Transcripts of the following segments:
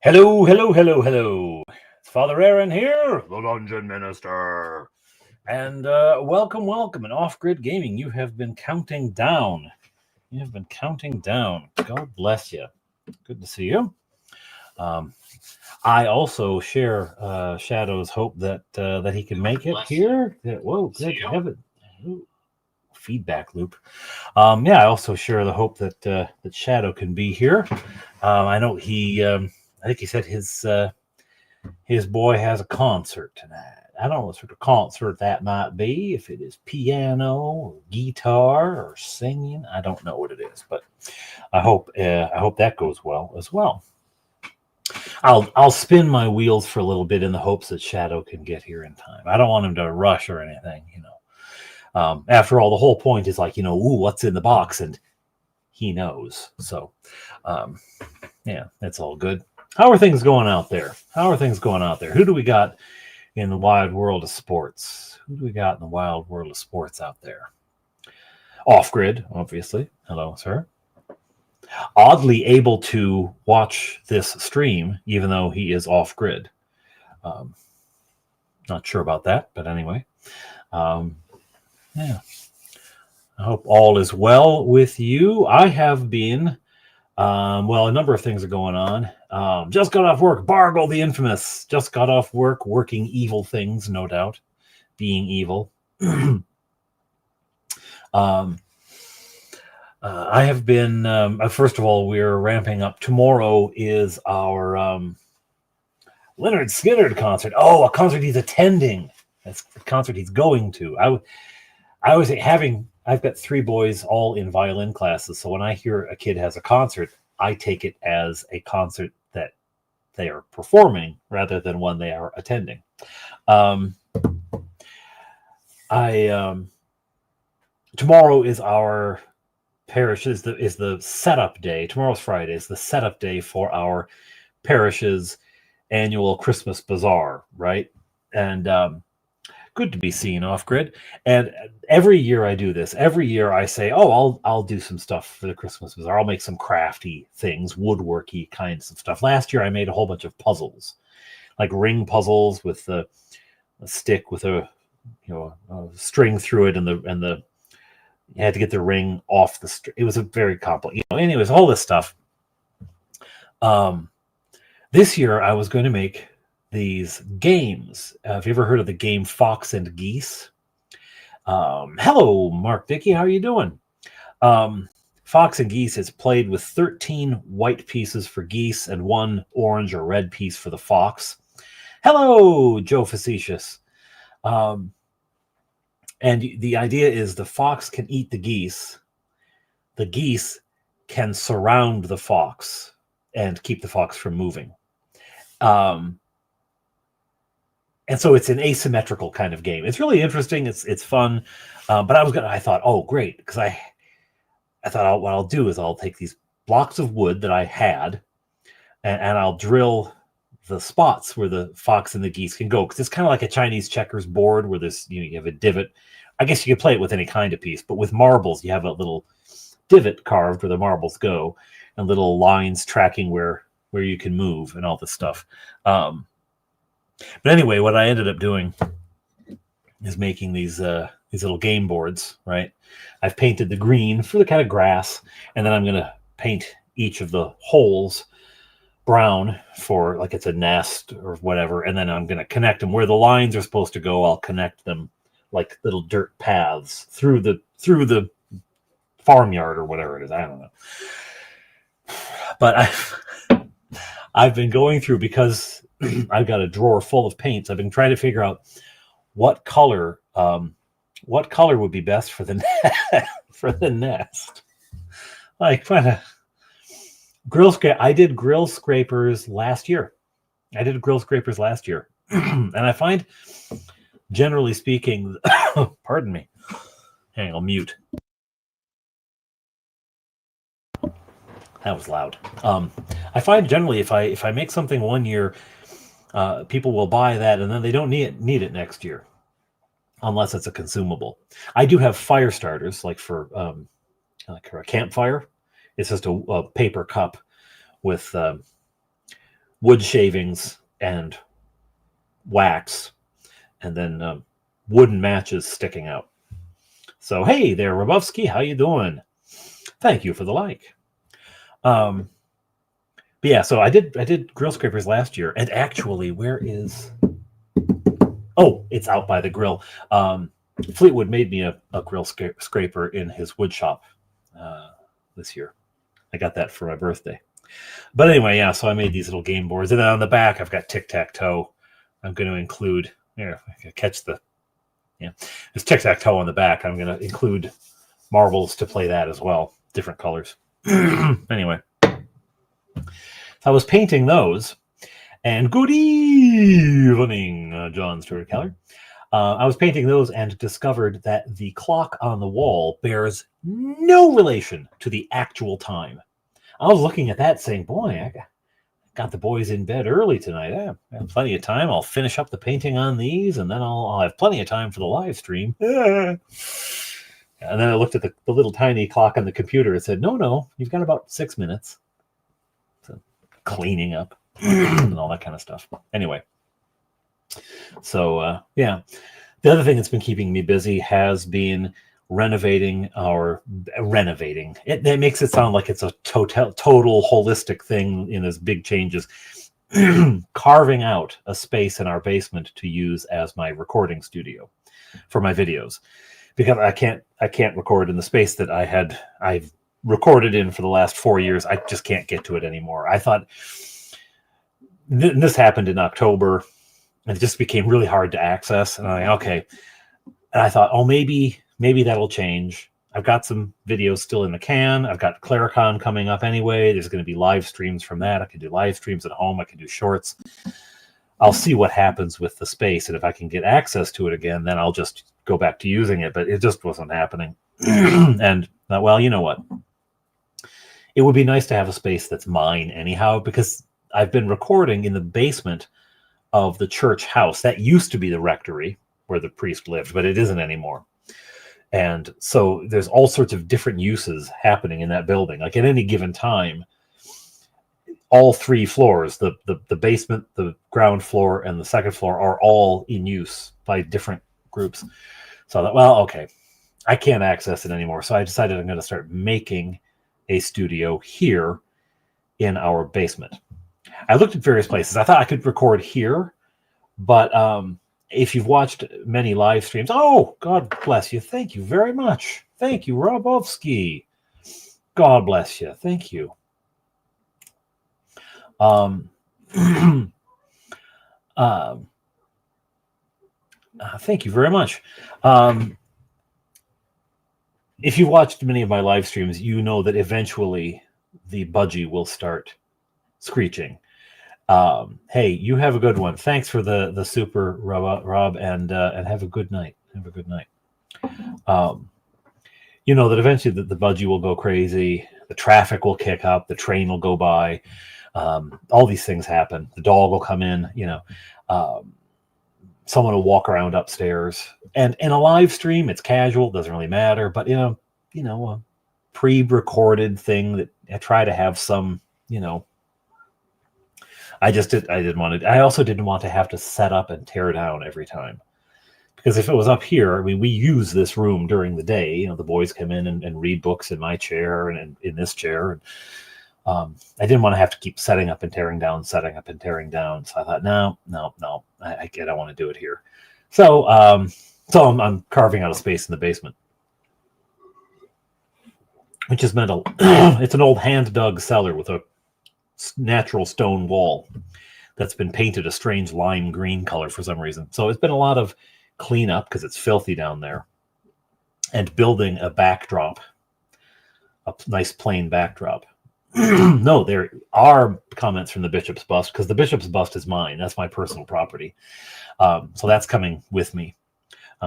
Hello, hello, hello, hello. It's Father Aaron here, the Dungeon Minister. And welcome, welcome. In Off Grid Gaming, you have been counting down. You have been counting down. God bless you. Good to see you. Um, I also share Shadow's hope that he can make it here. Whoa, good heaven. Ooh, feedback loop. I also share the hope that Shadow can be here. I know I think he said his boy has a concert tonight. I don't know what sort of concert that might be. If it is piano or guitar or singing, I don't know what it is, but I hope that goes well as well. I'll spin my wheels for a little bit in the hopes that Shadow can get here in time. I don't want him to rush or anything. After all, the whole point is ooh, what's in the box, and he knows. So, that's all good. How are things going out there? Who do we got in the wide world of sports? Out there? Off grid, obviously. Hello, sir. Oddly able to watch this stream, even though he is off grid. Not sure about that, but anyway. I hope all is well with you. I have been. A number of things are going on. Just got off work. Bargle the infamous. Just got off work, working evil things, no doubt. Being evil. I have been, first of all, we're ramping up. Tomorrow is our Leonard Skinner concert. Oh, a concert he's attending. That's a concert he's going to. I've got three boys all in violin classes. So when I hear a kid has a concert, I take it as a concert that they are performing rather than one they are attending. Tomorrow is our parish is the setup day. Tomorrow's Friday is the setup day for our parish's annual Christmas bazaar, right? And good to be seen off grid. And every year I do this. Every year I say, "Oh, I'll do some stuff for the Christmas bazaar. I'll make some crafty things, woodworky kinds of stuff." Last year I made a whole bunch of puzzles, like ring puzzles with a stick with a string through it, and the you had to get the ring off the string. It was a very complicated. Anyways, all this stuff. This year I was going to make these games. Have you ever heard of the game Fox and Geese? Hello, Mark Dickey. How are you doing? Fox and Geese is played with 13 white pieces for geese and one orange or red piece for the fox. Hello, Joe Facetious. And the idea is the fox can eat the geese. The geese can surround the fox and keep the fox from moving. And so it's an asymmetrical kind of game. It's really interesting. It's fun. But I thought, oh, great. Because I thought what I'll do is I'll take these blocks of wood that I had and I'll drill the spots where the fox and the geese can go. Because it's kind of like a Chinese checkers board where you have a divot. I guess you could play it with any kind of piece. But with marbles, you have a little divot carved where the marbles go and little lines tracking where you can move and all this stuff. But anyway, what I ended up doing is making these little game boards, right? I've painted the green for the kind of grass, and then I'm going to paint each of the holes brown for like it's a nest or whatever, and then I'm going to connect them where the lines are supposed to go. I'll connect them like little dirt paths through the farmyard or whatever it is. I don't know. But I've been going through, because I've got a drawer full of paints. I've been trying to figure out what color would be best for the for the nest. Like kind of I did grill scrapers last year. And I find, generally speaking, pardon me. Hang on, I'll mute. That was loud. I find generally if I make something one year, people will buy that and then they don't need it next year, unless it's a consumable. I do have fire starters, like for a campfire. It's just a paper cup with wood shavings and wax, and then wooden matches sticking out. So, hey there, Rabovsky, how you doing? Thank you for the like. But yeah, so I did grill scrapers last year, and actually, where is? Oh, it's out by the grill. Fleetwood made me a grill scraper in his wood shop this year. I got that for my birthday. But anyway, yeah, so I made these little game boards. And then on the back, I've got tic-tac-toe. I'm going to include, here, I can catch the, yeah, there's tic-tac-toe on the back. I'm going to include marbles to play that as well, different colors. Anyway, so I was painting those. And good evening, John Stewart Keller. I was painting those and discovered that the clock on the wall bears no relation to the actual time. I was looking at that saying, boy, I got the boys in bed early tonight. I have plenty of time. I'll finish up the painting on these, and then I'll have plenty of time for the live stream. And then I looked at the little tiny clock on the computer and said, no, you've got about 6 minutes. So cleaning up and all that kind of stuff. Anyway. So, yeah. The other thing that's been keeping me busy has been renovating. It makes it sound like it's a total holistic thing in as big changes. Carving out a space in our basement to use as my recording studio for my videos, because I can't record in the space that I've recorded in for the last 4 years. I just can't get to it anymore. I thought this happened in October. It just became really hard to access. And I'm like, okay. And I thought, oh, maybe that'll change. I've got some videos still in the can. I've got Claricon coming up anyway. There's going to be live streams from that. I can do live streams at home. I can do shorts. I'll see what happens with the space. And if I can get access to it again, then I'll just go back to using it. But it just wasn't happening. And, well, you know what? It would be nice to have a space that's mine anyhow, because I've been recording in the basement of the church house. That used to be the rectory where the priest lived, but it isn't anymore. And so there's all sorts of different uses happening in that building. Like at any given time, all 3 floors, the basement, the ground floor, and the second floor are all in use by different groups. So I thought, well, okay, I can't access it anymore. So I decided I'm going to start making a studio here in our basement. I looked at various places. I thought I could record here, but if you've watched many live streams, oh, God bless you. Thank you very much. Thank you, Robovsky. God bless you. Thank you. Thank you very much. If you've watched many of my live streams, you know that eventually the budgie will start screeching. Hey, you have a good one. Thanks for the super, Rob, and have a good night. Have a good night. You know that eventually the budgie will go crazy. The traffic will kick up. The train will go by. All these things happen. The dog will come in. Someone will walk around upstairs. And in a live stream, it's casual. Doesn't really matter. But a pre-recorded thing that I try to have some, I also didn't want to have to set up and tear down every time, because if it was up here, I mean, we use this room during the day. The boys come in and read books in my chair and in this chair. And I didn't want to have to keep setting up and tearing down. So I thought, no, I don't want to do it here. So I'm carving out a space in the basement, which is meant it's an old hand-dug cellar with a natural stone wall that's been painted a strange lime green color for some reason. So it's been a lot of cleanup because it's filthy down there, and building a backdrop, a nice plain backdrop. No, there are comments from the bishop's bust, because the bishop's bust is mine. That's my personal property. So that's coming with me.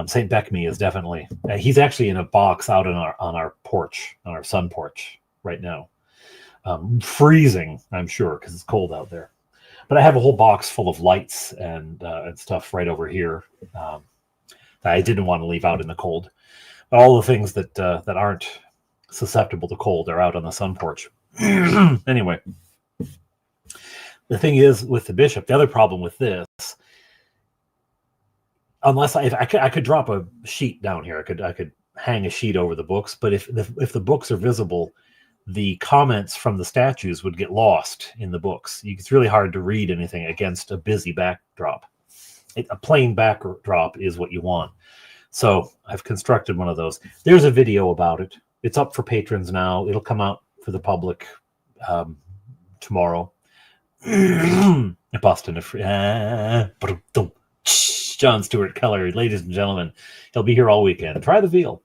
St. Beckme is definitely, he's actually in a box out on our porch, on our sun porch right now. Freezing, I'm sure, because it's cold out there. But I have a whole box full of lights and stuff right over here that I didn't want to leave out in the cold. But all the things that aren't susceptible to cold are out on the sun porch. Anyway, the thing is with the Bishop, the other problem with this, unless I could drop a sheet down here, I could hang a sheet over the books, but if the books are visible, the comments from the statues would get lost in the books. It's really hard to read anything against a busy backdrop. A plain backdrop is what you want. So I've constructed one of those. There's a video about it. It's up for patrons now. It'll come out for the public tomorrow. Boston, John Stewart Keller, ladies and gentlemen, he'll be here all weekend. Try the veal.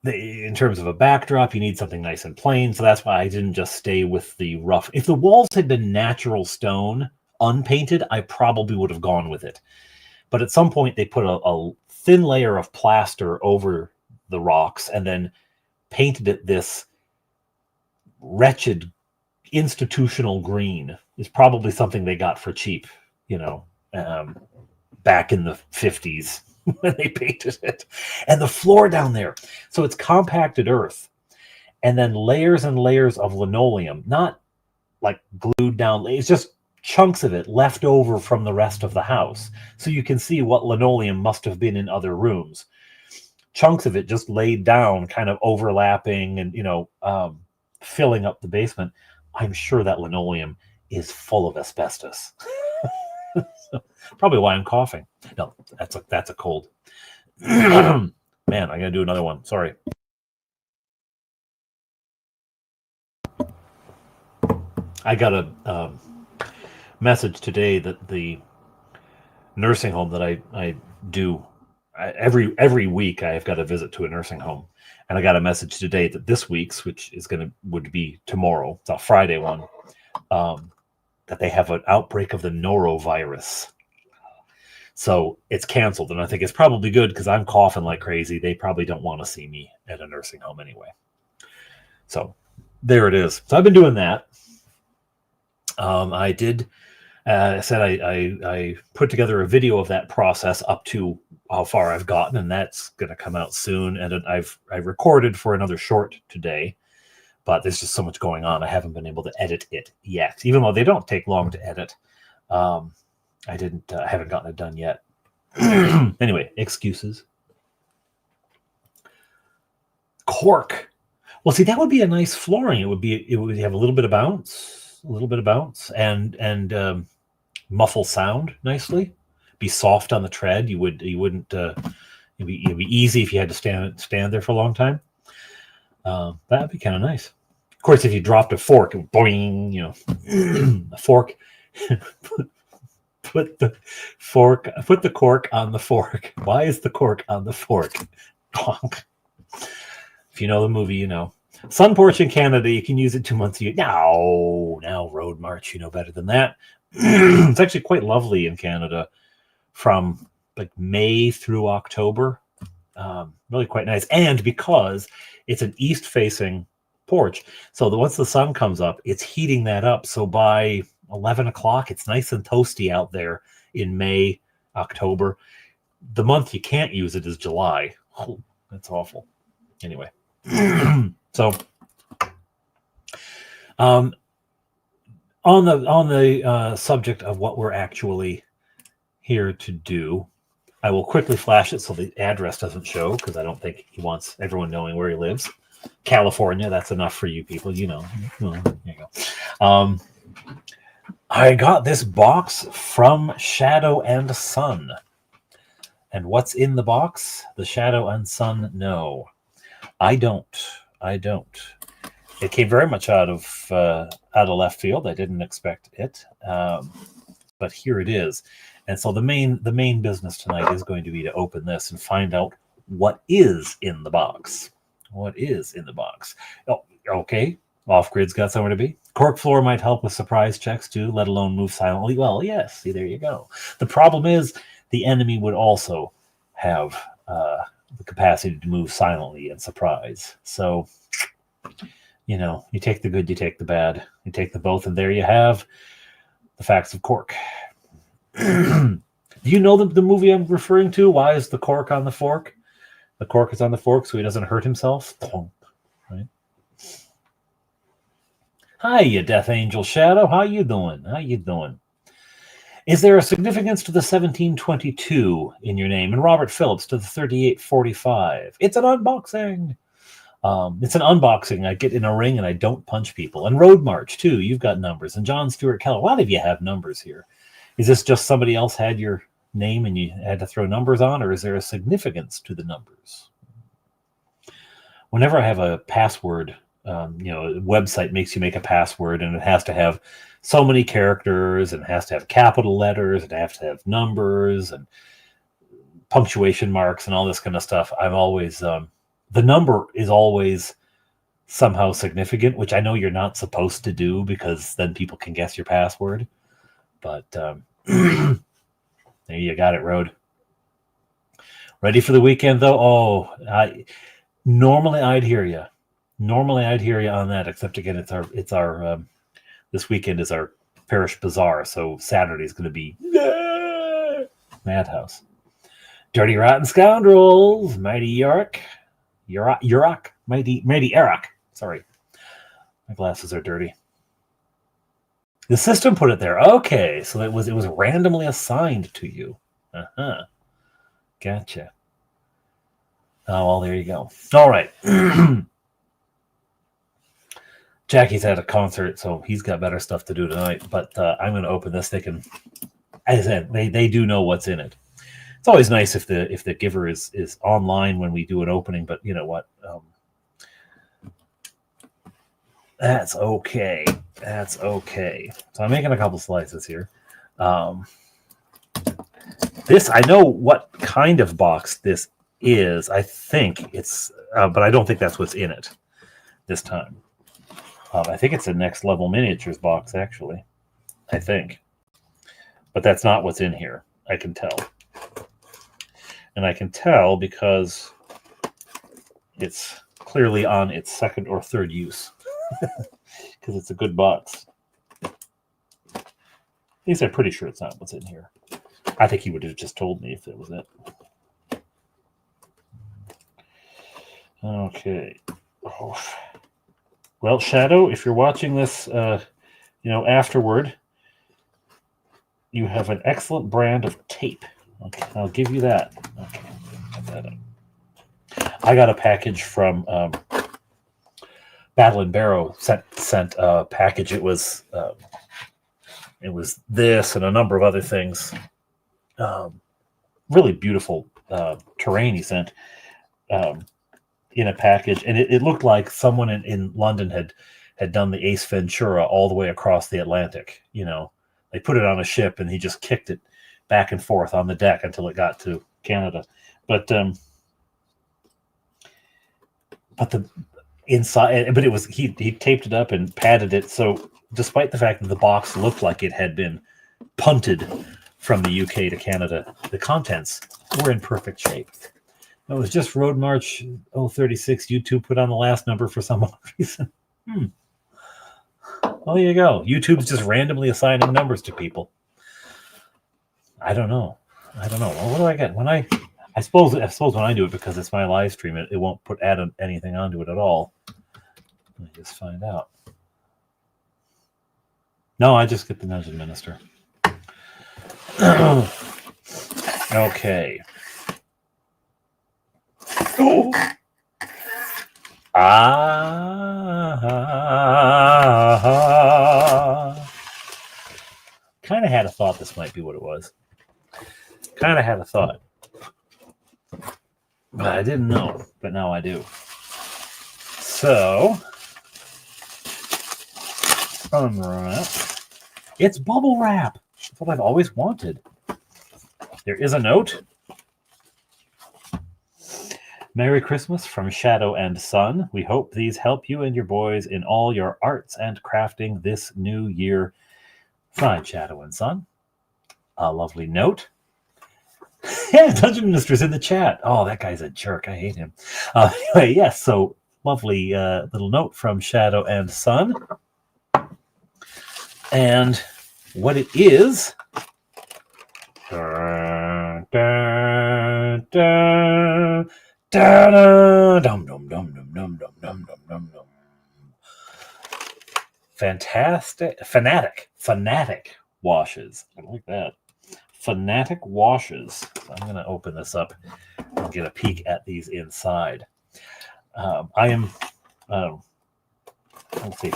In terms of a backdrop, you need something nice and plain. So that's why I didn't just stay with the rough. If the walls had been natural stone, unpainted, I probably would have gone with it. But at some point, they put a thin layer of plaster over the rocks and then painted it this wretched institutional green. Is probably something they got for cheap, back in the 50s. When they painted it. And the floor down there, so it's compacted earth and then layers and layers of linoleum, not like glued down, it's just chunks of it left over from the rest of the house. So you can see what linoleum must have been in other rooms. Chunks of it just laid down, kind of overlapping and filling up the basement. I'm sure that linoleum is full of asbestos. Probably why I'm coughing. No, that's a cold. Man, I gotta do another one. Sorry. I got a message today that the nursing home that I do every week, I've got a visit to a nursing home, and I got a message today that this week's, which would be tomorrow, it's a Friday one, that they have an outbreak of the norovirus. So it's canceled, and I think it's probably good because I'm coughing like crazy. They probably don't want to see me at a nursing home anyway. So there it is. So I've been doing that. I did. I said I put together a video of that process up to how far I've gotten, and that's going to come out soon. And I've recorded for another short today, but there's just so much going on. I haven't been able to edit it yet, even though they don't take long to edit. I haven't gotten it done yet. Anyway, excuses. Cork. Well, see, that would be a nice flooring. It would have a little bit of bounce, and muffle sound nicely. Be soft on the tread. You wouldn't. It'd be easy if you had to stand there for a long time. That'd be kind of nice. Of course, if you dropped a fork, boing, a fork. Put the cork on the fork. Why is the cork on the fork? Honk. If you know the movie, you know. Sun porch in Canada, you can use it 2 months a year. Now, Road March, you know better than that. It's actually quite lovely in Canada from like May through October. Really quite nice. And because it's an east-facing porch, so once the sun comes up, it's heating that up. So by 11 o'clock, it's nice and toasty out there in May, October. The month you can't use it is July. Oh, that's awful. Anyway, so on the subject of what we're actually here to do, I will quickly flash it so the address doesn't show, because I don't think he wants everyone knowing where he lives. California, that's enough for you people, you know. Well, there you go. I got this box from Shadow and Sun. And what's in the box? The Shadow and Sun know. I don't. It came very much out of left field. I didn't expect it. But here it is. And so the main business tonight is going to be to open this and find out what is in the box. What is in the box? Oh, okay. Off-Grid's got somewhere to be. Cork floor might help with surprise checks too, let alone move silently. Well, yes, see, there you go. The problem is the enemy would also have the capacity to move silently and surprise. So, you take the good, you take the bad, you take the both, and there you have the facts of Cork. Do you know the movie I'm referring to? Why is the cork on the fork? The cork is on the fork so he doesn't hurt himself. Right? Hi, you Death Angel Shadow. How you doing? How you doing? Is there a significance to the 1722 in your name? And Robert Phillips to the 3845. It's an unboxing. It's an unboxing. I get in a ring and I don't punch people. And Road March, too. You've got numbers. And John Stewart Keller. A lot of you have numbers here. Is this just somebody else had your name and you had to throw numbers on, or is there a significance to the numbers? Whenever I have a password, a website makes you make a password and it has to have so many characters and it has to have capital letters, it has to have numbers and punctuation marks and all this kind of stuff. I'm always, the number is always somehow significant, which I know you're not supposed to do because then people can guess your password. But there you got it, Road. Ready for the weekend, though? Normally I'd hear you. Normally I'd hear you on that, except again, it's our this weekend is our parish bazaar, so Saturday is going to be Madhouse. Dirty Rotten Scoundrels, Mighty Yorick, Mighty Eric. Sorry, my glasses are dirty. The system put it there. Okay, so it was randomly assigned to you. Gotcha. Oh, well, there you go. All right. Jackie's at a concert, so he's got better stuff to do tonight. But I'm going to open this. They can, as I said, they do know what's in it. It's always nice if the giver is online when we do an opening. But you know what? That's okay. That's okay. So I'm making a couple slices here. This, I know what kind of box this is. I think it's, but I don't think that's what's in it this time. I think it's a Next Level Miniatures box, actually. I think. But that's not what's in here. I can tell. And I can tell because it's clearly on its second or third use. Because it's a good box. At least I'm pretty sure it's not what's in here. I think he would have just told me if it was it. Okay. Oh. Well, Shadow, if you're watching this, afterward, you have an excellent brand of tape. Okay, I'll give you that. Okay, put that up. I got a package from Battle and Barrow. Sent a package. It was this and a number of other things. Really beautiful terrain he sent. In a package, and it looked like someone in London had done the Ace Ventura all the way across the Atlantic. They put it on a ship and he just kicked it back and forth on the deck until it got to Canada. But the inside, but it was he taped it up and padded it. So despite the fact that the box looked like it had been punted from the UK to Canada, the contents were in perfect shape. It was just Road March 036. YouTube put on the last number for some odd reason. Well, there you go. YouTube's just randomly assigning numbers to people. I don't know. Well, what do I get? I suppose when I do it, because it's my live stream, it won't add anything onto it at all. Let me just find out. No, I just get the Dungeon Minister. Okay. Oh. Kind of had a thought this might be what it was. Kind of had a thought. But I didn't know. But now I do. So, unwrap. It's bubble wrap. That's what I've always wanted. There is a note. Merry Christmas from Shadow and Sun. We hope these help you and your boys in all your arts and crafting this new year. Fine, Shadow and Sun. A lovely note. Yeah, Dungeon Minister's in the chat. Oh, that guy's a jerk. I hate him. Anyway, yes, so lovely little note from Shadow and Sun. And what it is... Fanatic washes. I like that. Fanatic washes. I'm going to open this up and get a peek at these inside. I am, let's say,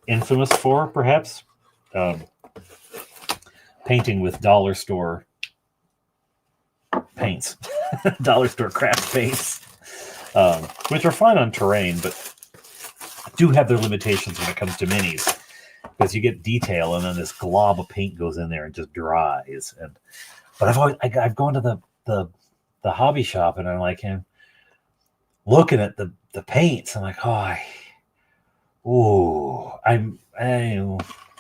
infamous for, perhaps, painting with dollar store paints, dollar store craft paints, which are fine on terrain, but do have their limitations when it comes to minis, because you get detail and then this glob of paint goes in there and just dries. But I've gone to the hobby shop and I'm like, looking at the paints, I'm like, I'm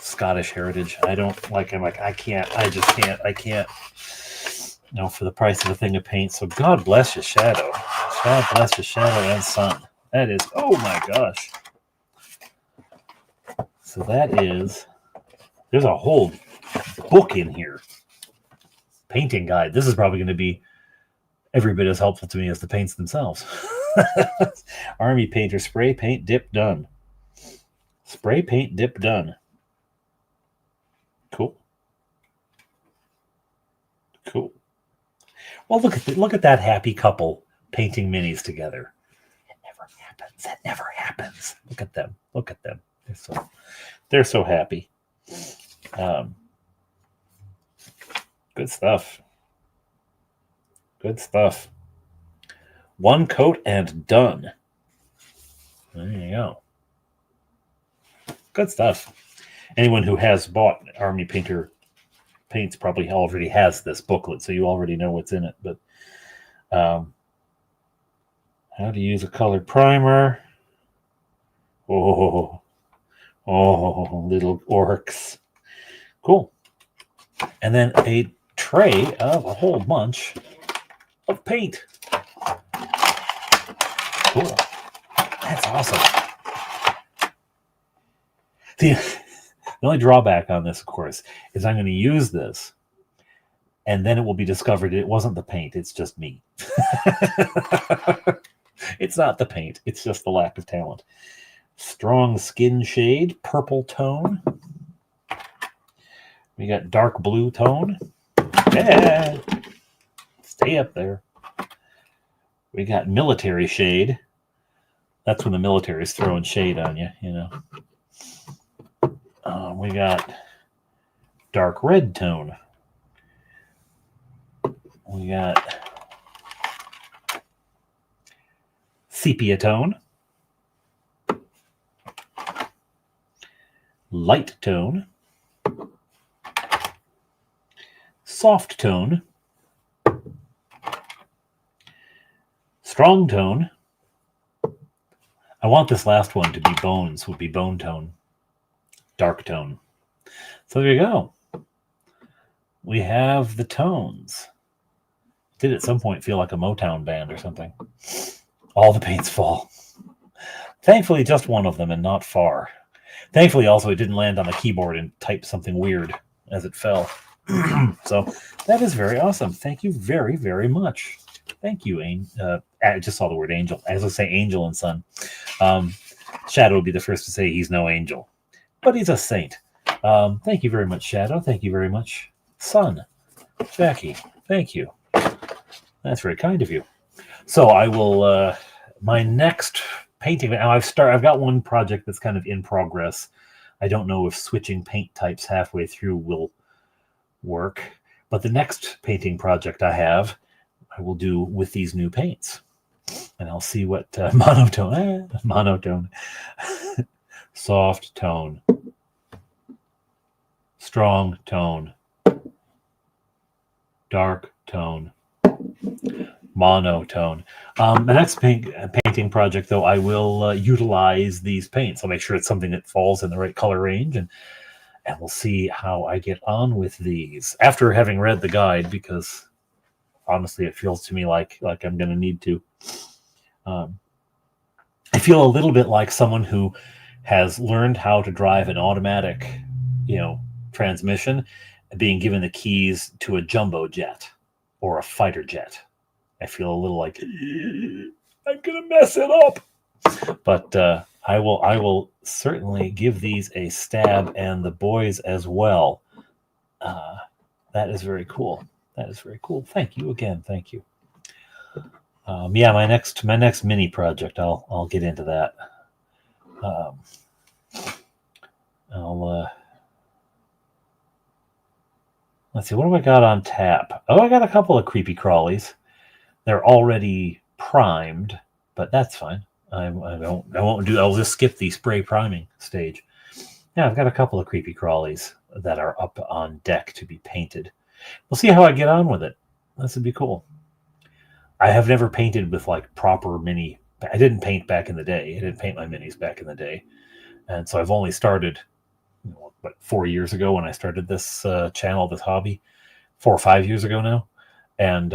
Scottish heritage. I don't like. I'm like, I can't. For the price of a thing of paint. So God bless you, Shadow. God bless you, Shadow and Sun. That is, oh my gosh. So there's a whole book in here. Painting guide. This is probably going to be every bit as helpful to me as the paints themselves. Army painter, spray paint dip done. Spray paint dip done. Cool. Well, look at that happy couple painting minis together. It never happens. That never happens. Look at them. They're so happy. Good stuff. One coat and done. There you go. Good stuff. Anyone who has bought Army Painter paints probably already has this booklet, so you already know what's in it. But how to use a colored primer. Oh, little orcs. Cool. And then a tray of a whole bunch of paint. Cool. That's awesome. The only drawback on this, of course, is I'm going to use this, and then it will be discovered it wasn't the paint. It's just me. It's not the paint. It's just the lack of talent. Strong skin shade, purple tone. We got dark blue tone. Yeah. Stay up there. We got military shade. That's when the military's throwing shade on you, you know. We got dark red tone. We got sepia tone. Light tone. Soft tone. Strong tone. I want this last one to be bones, would be bone tone. Dark tone. So there you go. We have the tones. Did at some point feel like a Motown band or something. All the paints fall. Thankfully, just one of them and not far. Thankfully, also, it didn't land on the keyboard and type something weird as it fell. So that is very awesome. Thank you very, very much. Thank you, I just saw the word angel. As I say, angel and sun. Shadow will be the first to say he's no angel, but he's a saint. Thank you very much, Shadow. Thank you very much, Sun. Jackie, thank you. That's very kind of you. So I will, my next painting, I've got one project that's kind of in progress. I don't know if switching paint types halfway through will work, but the next painting project I will do with these new paints. And I'll see what monotone, soft tone, strong tone, dark tone, monotone. The next painting project, though, I will utilize these paints. I'll make sure it's something that falls in the right color range, and we'll see how I get on with these after having read the guide, because honestly, it feels to me like I'm going to need to. I feel a little bit like someone who has learned how to drive an automatic, transmission, being given the keys to a jumbo jet or a fighter jet. I feel a little like I'm going to mess it up. But I will certainly give these a stab, and the boys as well. That is very cool. That is very cool. Thank you again. Thank you. Yeah, my next mini project. I'll get into that. Let's see. What do I got on tap? Oh, I got a couple of creepy crawlies. They're already primed, but that's fine. I won't do. I'll just skip the spray priming stage. Yeah, I've got a couple of creepy crawlies that are up on deck to be painted. We'll see how I get on with it. This would be cool. I have never painted with like proper mini. I didn't paint back in the day. I didn't paint my minis back in the day, and so I've only started, 4 years ago when I started this channel, this hobby, 4 or 5 years ago now, and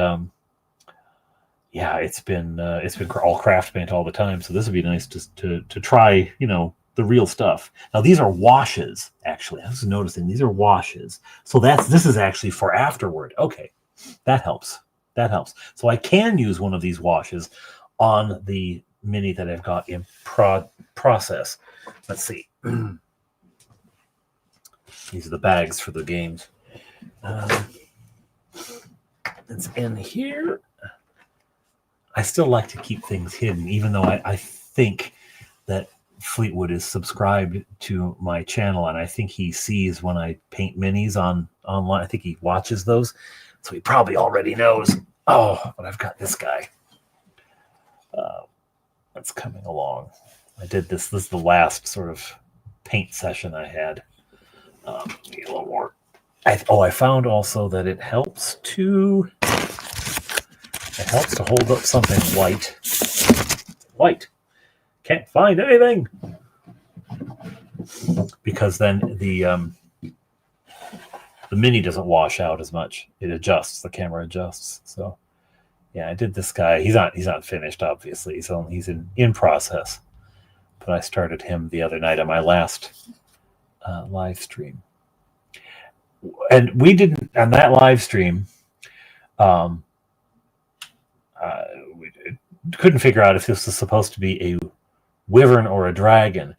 yeah, it's been all craft paint all the time. So this would be nice to try, the real stuff. Now these are washes, actually. I was noticing these are washes. So this is actually for afterward. Okay, that helps. That helps. So I can use one of these washes on the mini that I've got in process. Let's see. These are the bags for the games. It's in here. I still like to keep things hidden, even though I think that Fleetwood is subscribed to my channel, and I think he sees when I paint minis online. I think he watches those, so he probably already knows. Oh, but I've got this guy. That's coming along. I did this. This is the last sort of paint session I had. Need a little more. I found also that it helps to hold up something white. White. Can't find anything. Because then the mini doesn't wash out as much. It adjusts. The camera adjusts. So yeah, I did this guy. He's not finished, obviously. He's in process. But I started him the other night on my last live stream. And we didn't, on that live stream, we couldn't figure out if this was supposed to be a wyvern or a dragon.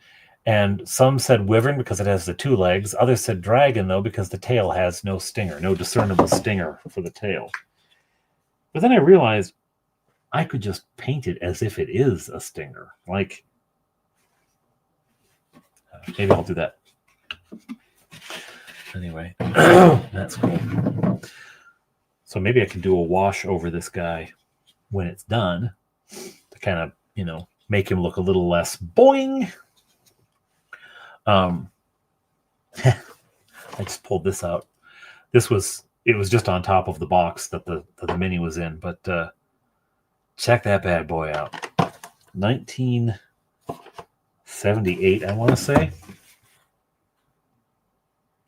And some said wyvern because it has the 2 legs. Others said dragon, though, because the tail has no stinger, no discernible stinger for the tail. But then I realized I could just paint it as if it is a stinger. Like, maybe I'll do that. Anyway, that's cool. So maybe I can do a wash over this guy when it's done to kind of, make him look a little less boing. I just pulled this out. It was just on top of the box that the mini was in, but check that bad boy out. 1978, I want to say.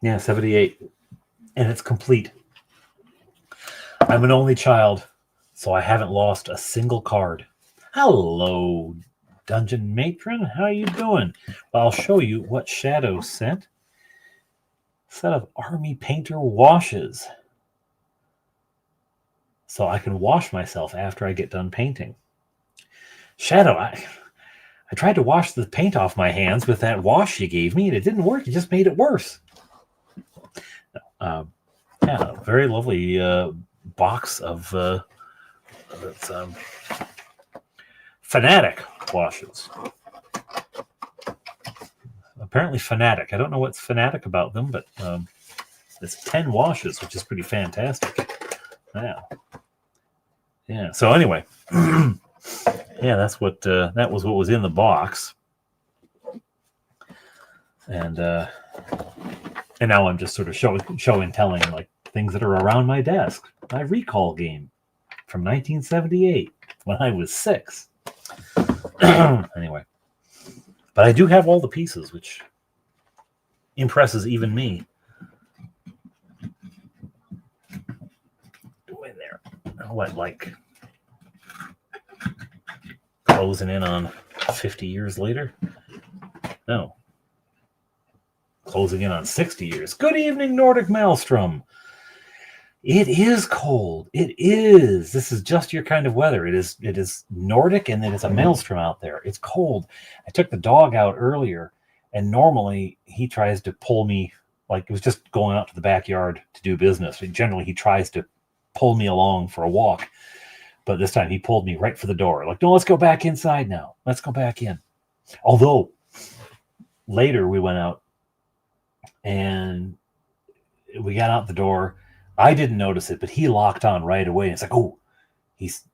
Yeah, 78. And it's complete. I'm an only child, so I haven't lost a single card. Hello, Dungeon Matron. How you doing? Well, I'll show you what Shadow sent. A set of Army Painter washes. So I can wash myself after I get done painting. Shadow, I tried to wash the paint off my hands with that wash you gave me, and it didn't work. It just made it worse. Yeah, very lovely box of Fanatic washes. Apparently Fanatic. I don't know what's Fanatic about them, but it's 10 washes, which is pretty fantastic. Yeah. So anyway, yeah, that's what that was. What was in the box, and now I'm just sort of show and telling like things that are around my desk. My Recall game from 1978 when I was 6. Anyway, but I do have all the pieces, which impresses even me. Go in there. What, like closing in on 50 years later? No. Closing in on 60 years. Good evening, Nordic Maelstrom. It is cold. It is. This is just your kind of weather. It is Nordic, and then it's a maelstrom out there. It's cold. I took the dog out earlier, and normally he tries to pull me, like it was just going out to the backyard to do business. Generally, he tries to pull me along for a walk. But this time he pulled me right for the door. Like, no, let's go back inside now. Let's go back in. Although later we went out and we got out the door. I didn't notice it, but he locked on right away. And it's like, oh, he's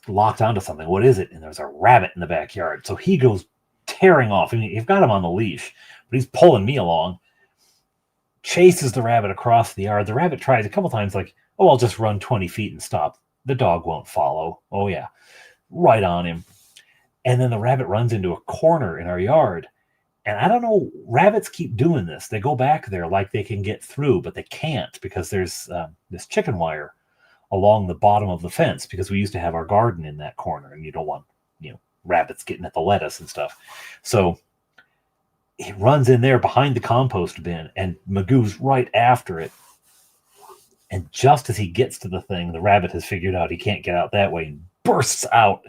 locked onto something. What is it? And there's a rabbit in the backyard. So he goes tearing off. I mean, you've got him on the leash, but he's pulling me along, chases the rabbit across the yard. The rabbit tries a couple times, like, oh, I'll just run 20 feet and stop. The dog won't follow. Oh, yeah. Right on him. And then the rabbit runs into a corner in our yard. And I don't know, rabbits keep doing this. They go back there like they can get through, but they can't because there's this chicken wire along the bottom of the fence because we used to have our garden in that corner, and you don't want, rabbits getting at the lettuce and stuff. So he runs in there behind the compost bin, and Magoo's right after it. And just as he gets to the thing, the rabbit has figured out he can't get out that way and bursts out.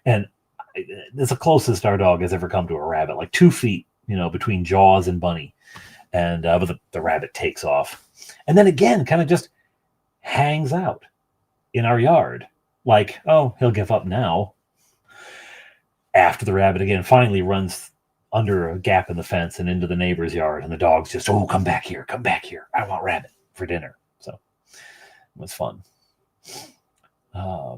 And it's the closest our dog has ever come to a rabbit, like 2 feet, between Jaws and Bunny. And but the rabbit takes off. And then again, kind of just hangs out in our yard. Like, oh, he'll give up now. After the rabbit again finally runs under a gap in the fence and into the neighbor's yard. And the dog's just, oh, come back here. I want rabbit for dinner. So it was fun. I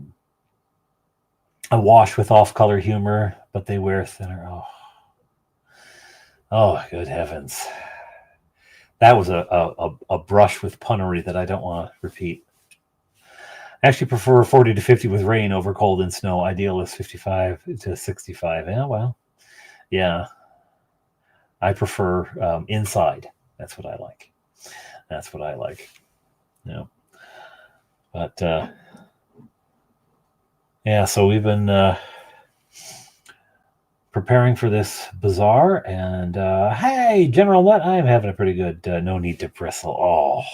wash with off-color humor, but they wear thinner. Oh, good heavens. That was a brush with punnery that I don't want to repeat. I actually prefer 40 to 50 with rain over cold and snow. Ideal is 55 to 65. Yeah, well, yeah. I prefer inside. That's what I like. But yeah, so we've been preparing for this bazaar, and hey, General Nut, I'm having a pretty good. No need to bristle.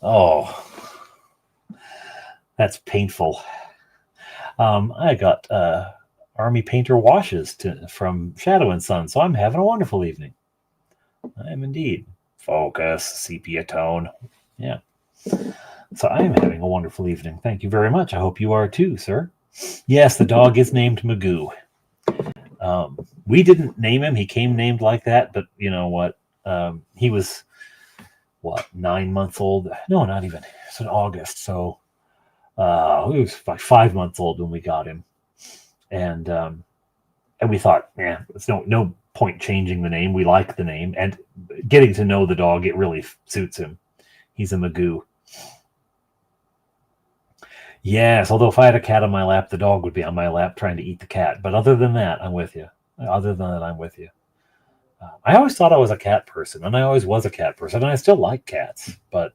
Oh, that's painful. I got Army Painter washes from Shadow and Son, so I'm having a wonderful evening. I am indeed. Focus, sepia tone. Yeah. So I am having a wonderful evening. Thank you very much. I hope you are too, sir. Yes, the dog is named Magoo. We didn't name him. He came named like that, but you know what? He was, 9 months old? No, not even. It's in August. So he was like 5 months old when we got him. And we thought, man, there's no point changing the name. We like the name. And getting to know the dog, it really suits him. He's a Magoo. Yes, although if I had a cat on my lap, the dog would be on my lap trying to eat the cat. But other than that, I'm with you. I always thought I was a cat person, and I always was a cat person, and I still like cats. But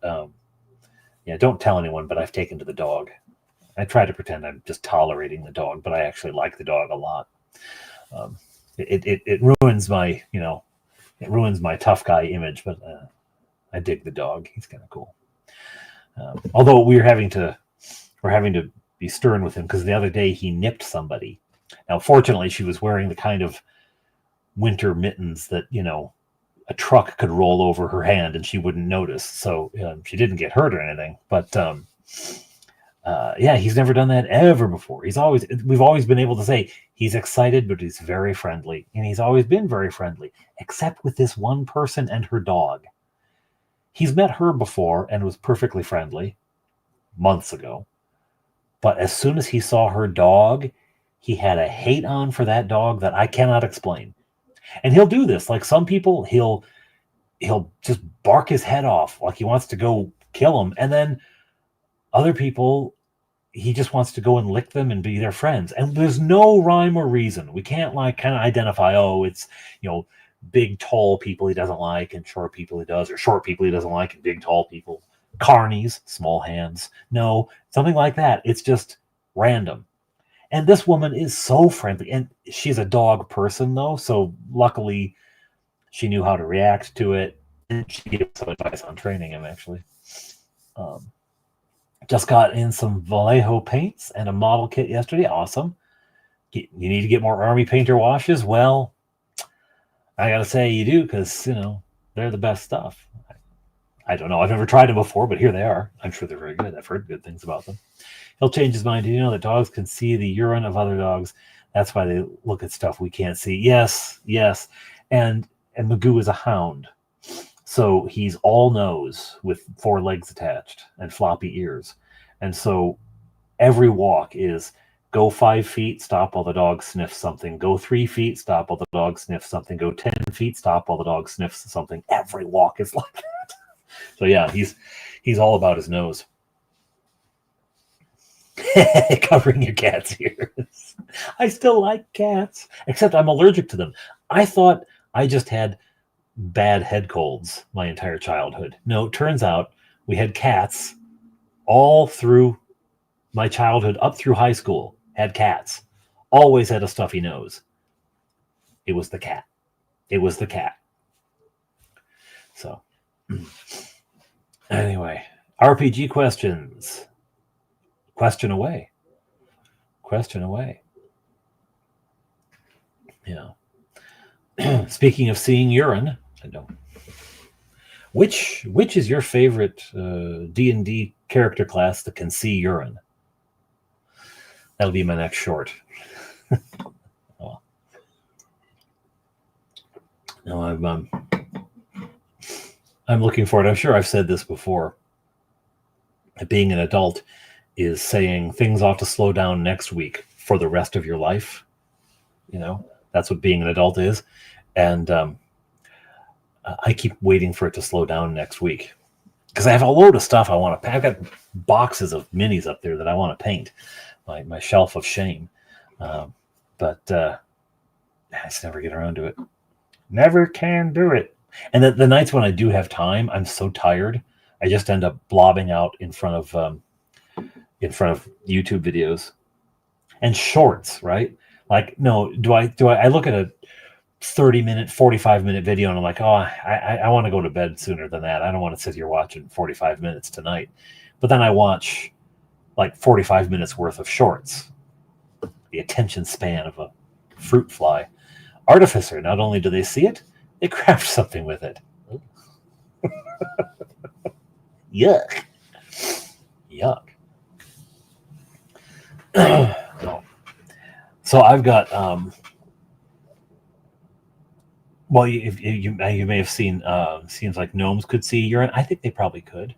yeah, don't tell anyone, but I've taken to the dog. I try to pretend I'm just tolerating the dog, but I actually like the dog a lot. It ruins my, tough guy image, but I dig the dog. He's kind of cool. Although we're having to be stern with him because the other day he nipped somebody. Now, fortunately, she was wearing the kind of winter mittens that, a truck could roll over her hand and she wouldn't notice. So she didn't get hurt or anything. But yeah, he's never done that ever before. We've always been able to say he's excited, but he's very friendly. And he's always been very friendly, except with this one person and her dog. He's met her before and was perfectly friendly months ago. But as soon as he saw her dog, he had a hate on for that dog that I cannot explain. And he'll do this. Like some people, he'll just bark his head off like he wants to go kill them. And then other people, he just wants to go and lick them and be their friends. And there's no rhyme or reason. We can't kind of identify, it's, big, tall people he doesn't like and short people he does, or short people he doesn't like and big, tall people. Carnies, small hands. No, something like that. It's just random. And this woman is so friendly. And she's a dog person, though. So luckily, she knew how to react to it. And she gave some advice on training him, actually. Just got in some Vallejo paints and a model kit yesterday. Awesome. You need to get more Army Painter washes? Well, I got to say you do, because, they're the best stuff. I don't know. I've never tried them before, but here they are. I'm sure they're very good. I've heard good things about them. He'll change his mind. Do you know that dogs can see the urine of other dogs? That's why they look at stuff we can't see. Yes. And Magoo is a hound. So he's all nose with 4 legs attached and floppy ears. And so every walk is go 5 feet, stop while the dog sniffs something. Go 3 feet, stop while the dog sniffs something. Go 10 feet, stop while the dog sniffs something. Every walk is like that. So yeah, he's all about his nose. Covering your cat's ears. I still like cats, except I'm allergic to them. I thought I just had bad head colds my entire childhood. No, it turns out we had cats all through my childhood, up through high school. Had cats. Always had a stuffy nose. It was the cat. So, anyway, RPG questions. Question away. Yeah. Speaking of seeing urine, I know. Which is your favorite D&D character class that can see urine? That'll be my next short. Oh. No, I'm looking forward. I'm sure I've said this before. Being an adult is saying things ought to slow down next week for the rest of your life. That's what being an adult is. And I keep waiting for it to slow down next week, because I have a load of stuff I want to paint. I've got boxes of minis up there that I want to paint. My shelf of shame. But I just never get around to it. Never can do it. And the nights when I do have time, I'm so tired, I just end up blobbing out in front of YouTube videos and shorts, right? Like, no, I look at a 30-minute, 45-minute video and I'm like, oh, I want to go to bed sooner than that. I don't want to sit here watching 45 minutes tonight. But then I watch like 45 minutes worth of shorts. The attention span of a fruit fly. Artificer, not only do they see it, they craft something with it. Yuck. No. So I've got well, you may have seen seems like gnomes could see urine. I think they probably could.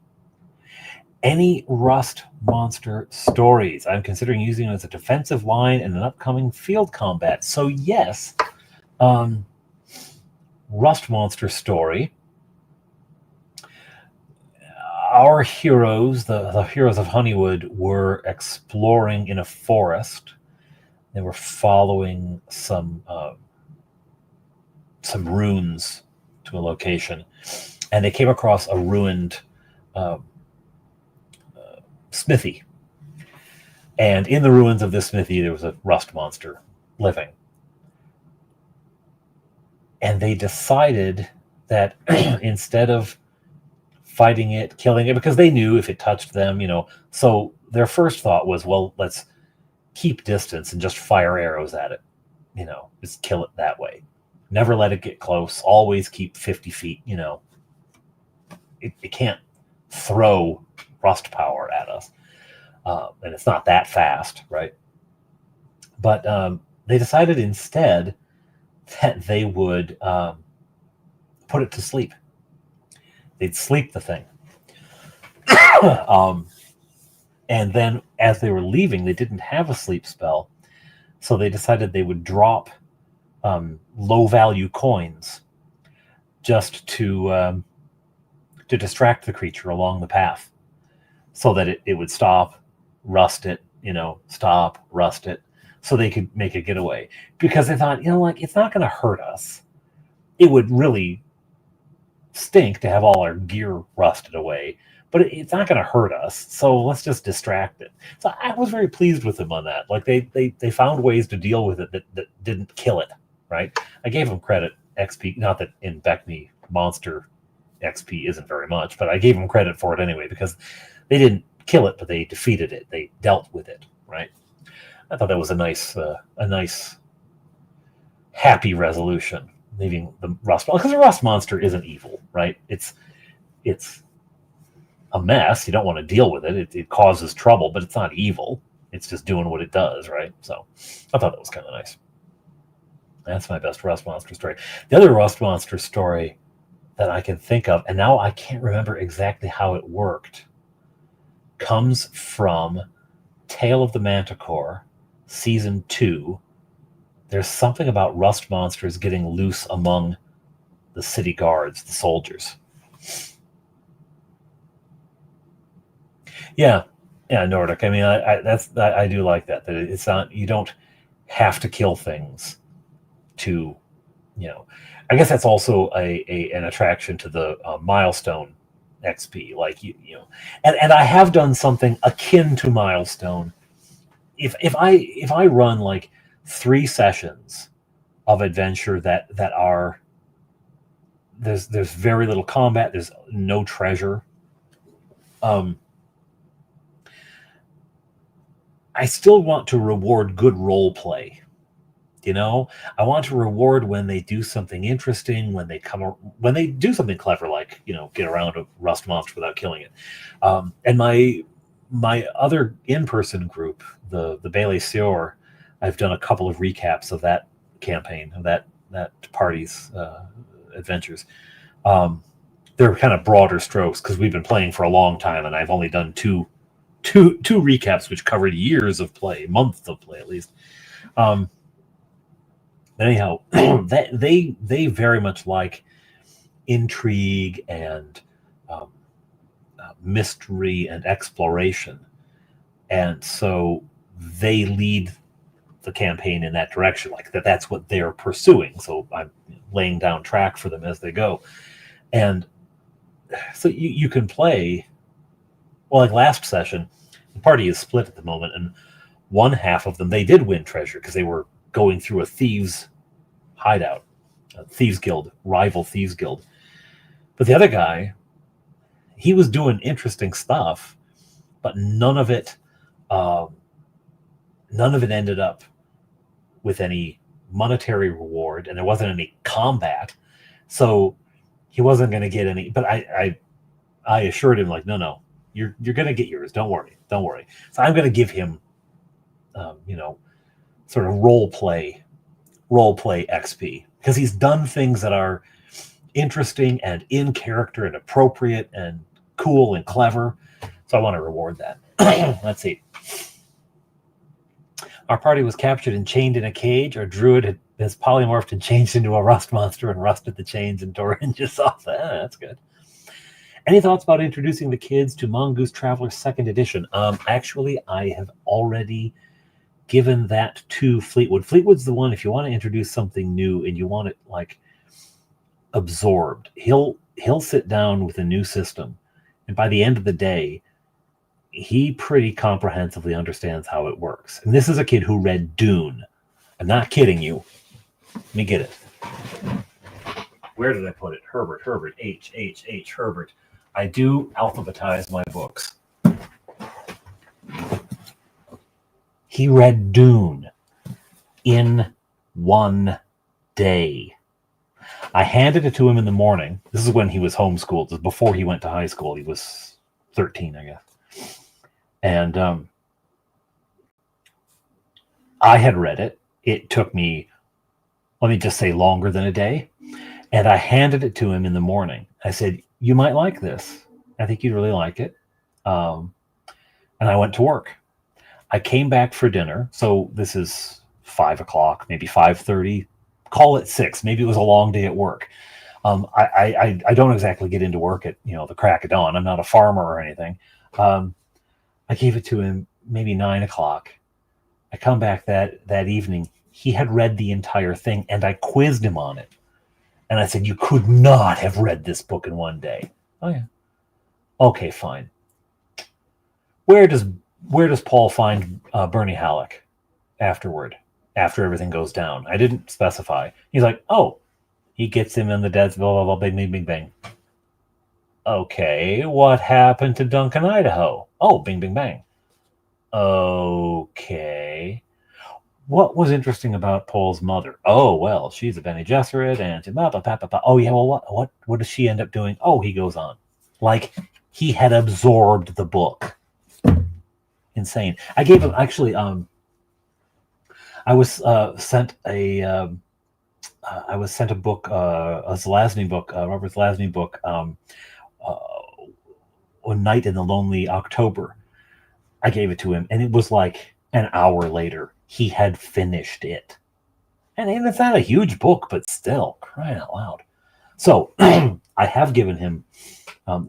Any rust monster stories? I'm considering using it as a defensive line in an upcoming field combat. So yes, rust monster story. Our heroes, the heroes of Honeywood, were exploring in a forest. They were following some runes to a location, and they came across a ruined smithy. And in the ruins of this smithy, there was a rust monster living. And they decided that instead of fighting it, killing it, because they knew if it touched them, so their first thought was, well, let's keep distance and just fire arrows at it, just kill it that way. Never let it get close. Always keep 50 feet, it can't throw rust power at us. And it's not that fast, right? But they decided instead that they would put it to sleep. They'd sleep the thing. And then as they were leaving, they didn't have a sleep spell. So they decided they would drop low-value coins just to distract the creature along the path, so that it would stop, rust it, stop, rust it, so they could make a getaway. Because they thought, it's not going to hurt us. It would really stink to have all our gear rusted away, but it's not going to hurt us, so let's just distract it. So I was very pleased with them on that. Like they found ways to deal with it that didn't kill it, right? I gave them credit, XP, not that in BECMI monster XP isn't very much, but I gave them credit for it anyway because they didn't kill it, but they defeated it. They dealt with it, right? I thought that was a nice, happy resolution, leaving the rust because the rust monster isn't evil, right? It's a mess. You don't want to deal with it. It causes trouble, but it's not evil. It's just doing what it does, right? So I thought that was kind of nice. That's my best rust monster story. The other rust monster story that I can think of, and now I can't remember exactly how it worked, comes from Tale of the Manticore, Season 2. There's something about rust monsters getting loose among the city guards, the soldiers. Yeah, Nordic. I mean, I do like that. That it's not, you don't have to kill things to, I guess that's also an attraction to the milestone XP. Like and I have done something akin to milestone. If I run like 3 sessions of adventure that are there's very little combat, there's no treasure. I still want to reward good role play. I want to reward when they do something interesting, when they do something clever, like get around a rust monster without killing it. And my other in-person group, the Bailey Sior, I've done a couple of recaps of that campaign, of that party's adventures. They're kind of broader strokes because we've been playing for a long time, and I've only done two recaps, which covered years of play, months of play at least. Anyhow, they very much like intrigue and mystery and exploration, and so they lead the campaign in that direction. Like that's what they're pursuing. So I'm laying down track for them as they go, and so you can play. Well, like last session, the party is split at the moment, and one half of them, they did win treasure because they were going through a thieves' hideout, a thieves' guild, rival thieves' guild. But the other guy, he was doing interesting stuff, but none of it ended up with any monetary reward, and there wasn't any combat, so he wasn't going to get any. But I assured him, like, no, you're going to get yours. Don't worry. So I'm going to give him, sort of role play XP because he's done things that are interesting and in character and appropriate and cool and clever. So I want to reward that. Let's see. Our party was captured and chained in a cage. Our druid has polymorphed and changed into a rust monster and rusted the chains and tore hinges off. That's good. Any thoughts about introducing the kids to Mongoose Traveler 2nd Edition? Actually, I have already given that to Fleetwood. Fleetwood's the one, if you want to introduce something new and you want it like absorbed, he'll sit down with a new system, and by the end of the day, he pretty comprehensively understands how it works. And this is a kid who read Dune. I'm not kidding you. Let me get it. Where did I put it? Herbert, H, Herbert. I do alphabetize my books. He read Dune in one day. I handed it to him in the morning. This is when he was homeschooled. This is before he went to high school. He was 13, I guess. And I had read it. It took me, let me just say, longer than a day. And I handed it to him in the morning. I said, you might like this. I think you'd really like it. And I went to work. I came back for dinner. So this is 5 o'clock, maybe 5:30. Call it 6. Maybe it was a long day at work. I don't exactly get into work at the crack of dawn. I'm not a farmer or anything. I gave it to him maybe 9 o'clock. I come back that evening. He had read the entire thing, and I quizzed him on it. And I said, you could not have read this book in one day. Oh, yeah. Okay, fine. Where does Paul find Bernie Halleck after everything goes down? I didn't specify. He's like, oh, he gets him in the dead, blah, blah, blah, bing, bing, bing, bang. Okay, what happened to Duncan, Idaho? Oh, bing, bing, bang. Okay. What was interesting about Paul's mother? Oh, well, she's a Bene Gesserit, and oh yeah, well, what does she end up doing? Oh, he goes on, like he had absorbed the book. Insane. I gave him actually. I was sent a book, a Zelazny book, Robert Zelazny book, uh, A Night in the Lonely October. I gave it to him, and it was like an hour later he had finished it. And it's not a huge book, but still, crying out loud. So I have given him.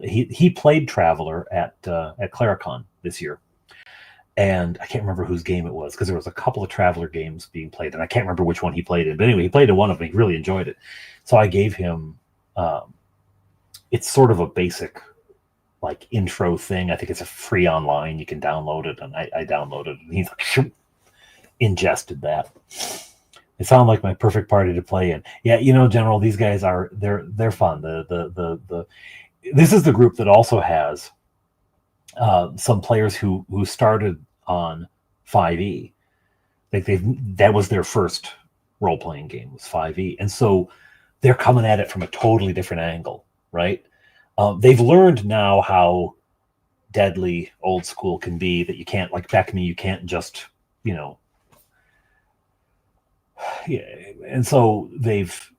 He played Traveler at Claricon this year, and I can't remember whose game it was because there was a couple of Traveler games being played, and I can't remember which one he played in. But anyway, he played in one of them. He really enjoyed it. So I gave him. It's sort of a basic like intro thing. I think it's a free online. You can download it, and I downloaded it. And he's like, shoop, ingested that. It sounded like my perfect party to play in. Yeah, General, these guys are they're fun. This is the group that also has some players who started on 5e. Like that was their first role playing game was 5e, and so they're coming at it from a totally different angle, right? They've learned now how deadly old school can be. That you can't, like back me, you can't just yeah, and so they've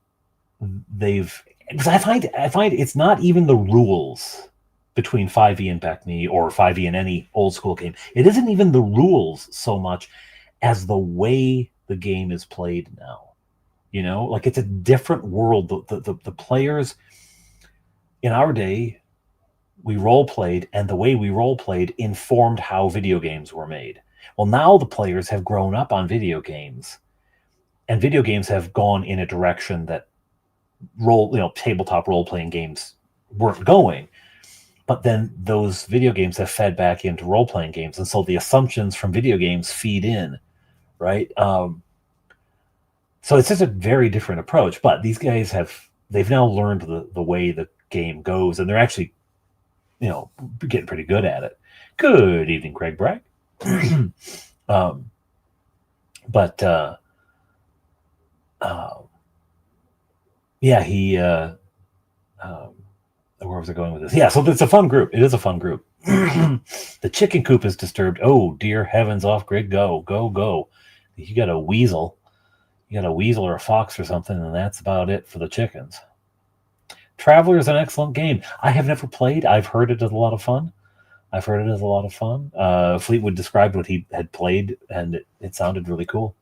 because I find it's not even the rules between 5e and BECMI or 5e and any old school game. It isn't even the rules so much as the way the game is played now. Like it's a different world. The players in our day, we role played, and the way we role played informed how video games were made. Well, now the players have grown up on video games, and video games have gone in a direction that tabletop role-playing games weren't going. But then those video games have fed back into role-playing games, and so the assumptions from video games feed in, right? So it's just a very different approach. But these guys they've now learned the way the game goes, and they're actually, getting pretty good at it. Good evening, Craig Bragg. Yeah, he. Where was I going with this? Yeah, so it's a fun group. It is a fun group. The chicken coop is disturbed. Oh, dear heavens, off grid, go, go, go. You got a weasel. You got a weasel or a fox or something, and that's about it for the chickens. Traveler is an excellent game. I have never played. I've heard it is a lot of fun. Fleetwood described what he had played, and it sounded really cool.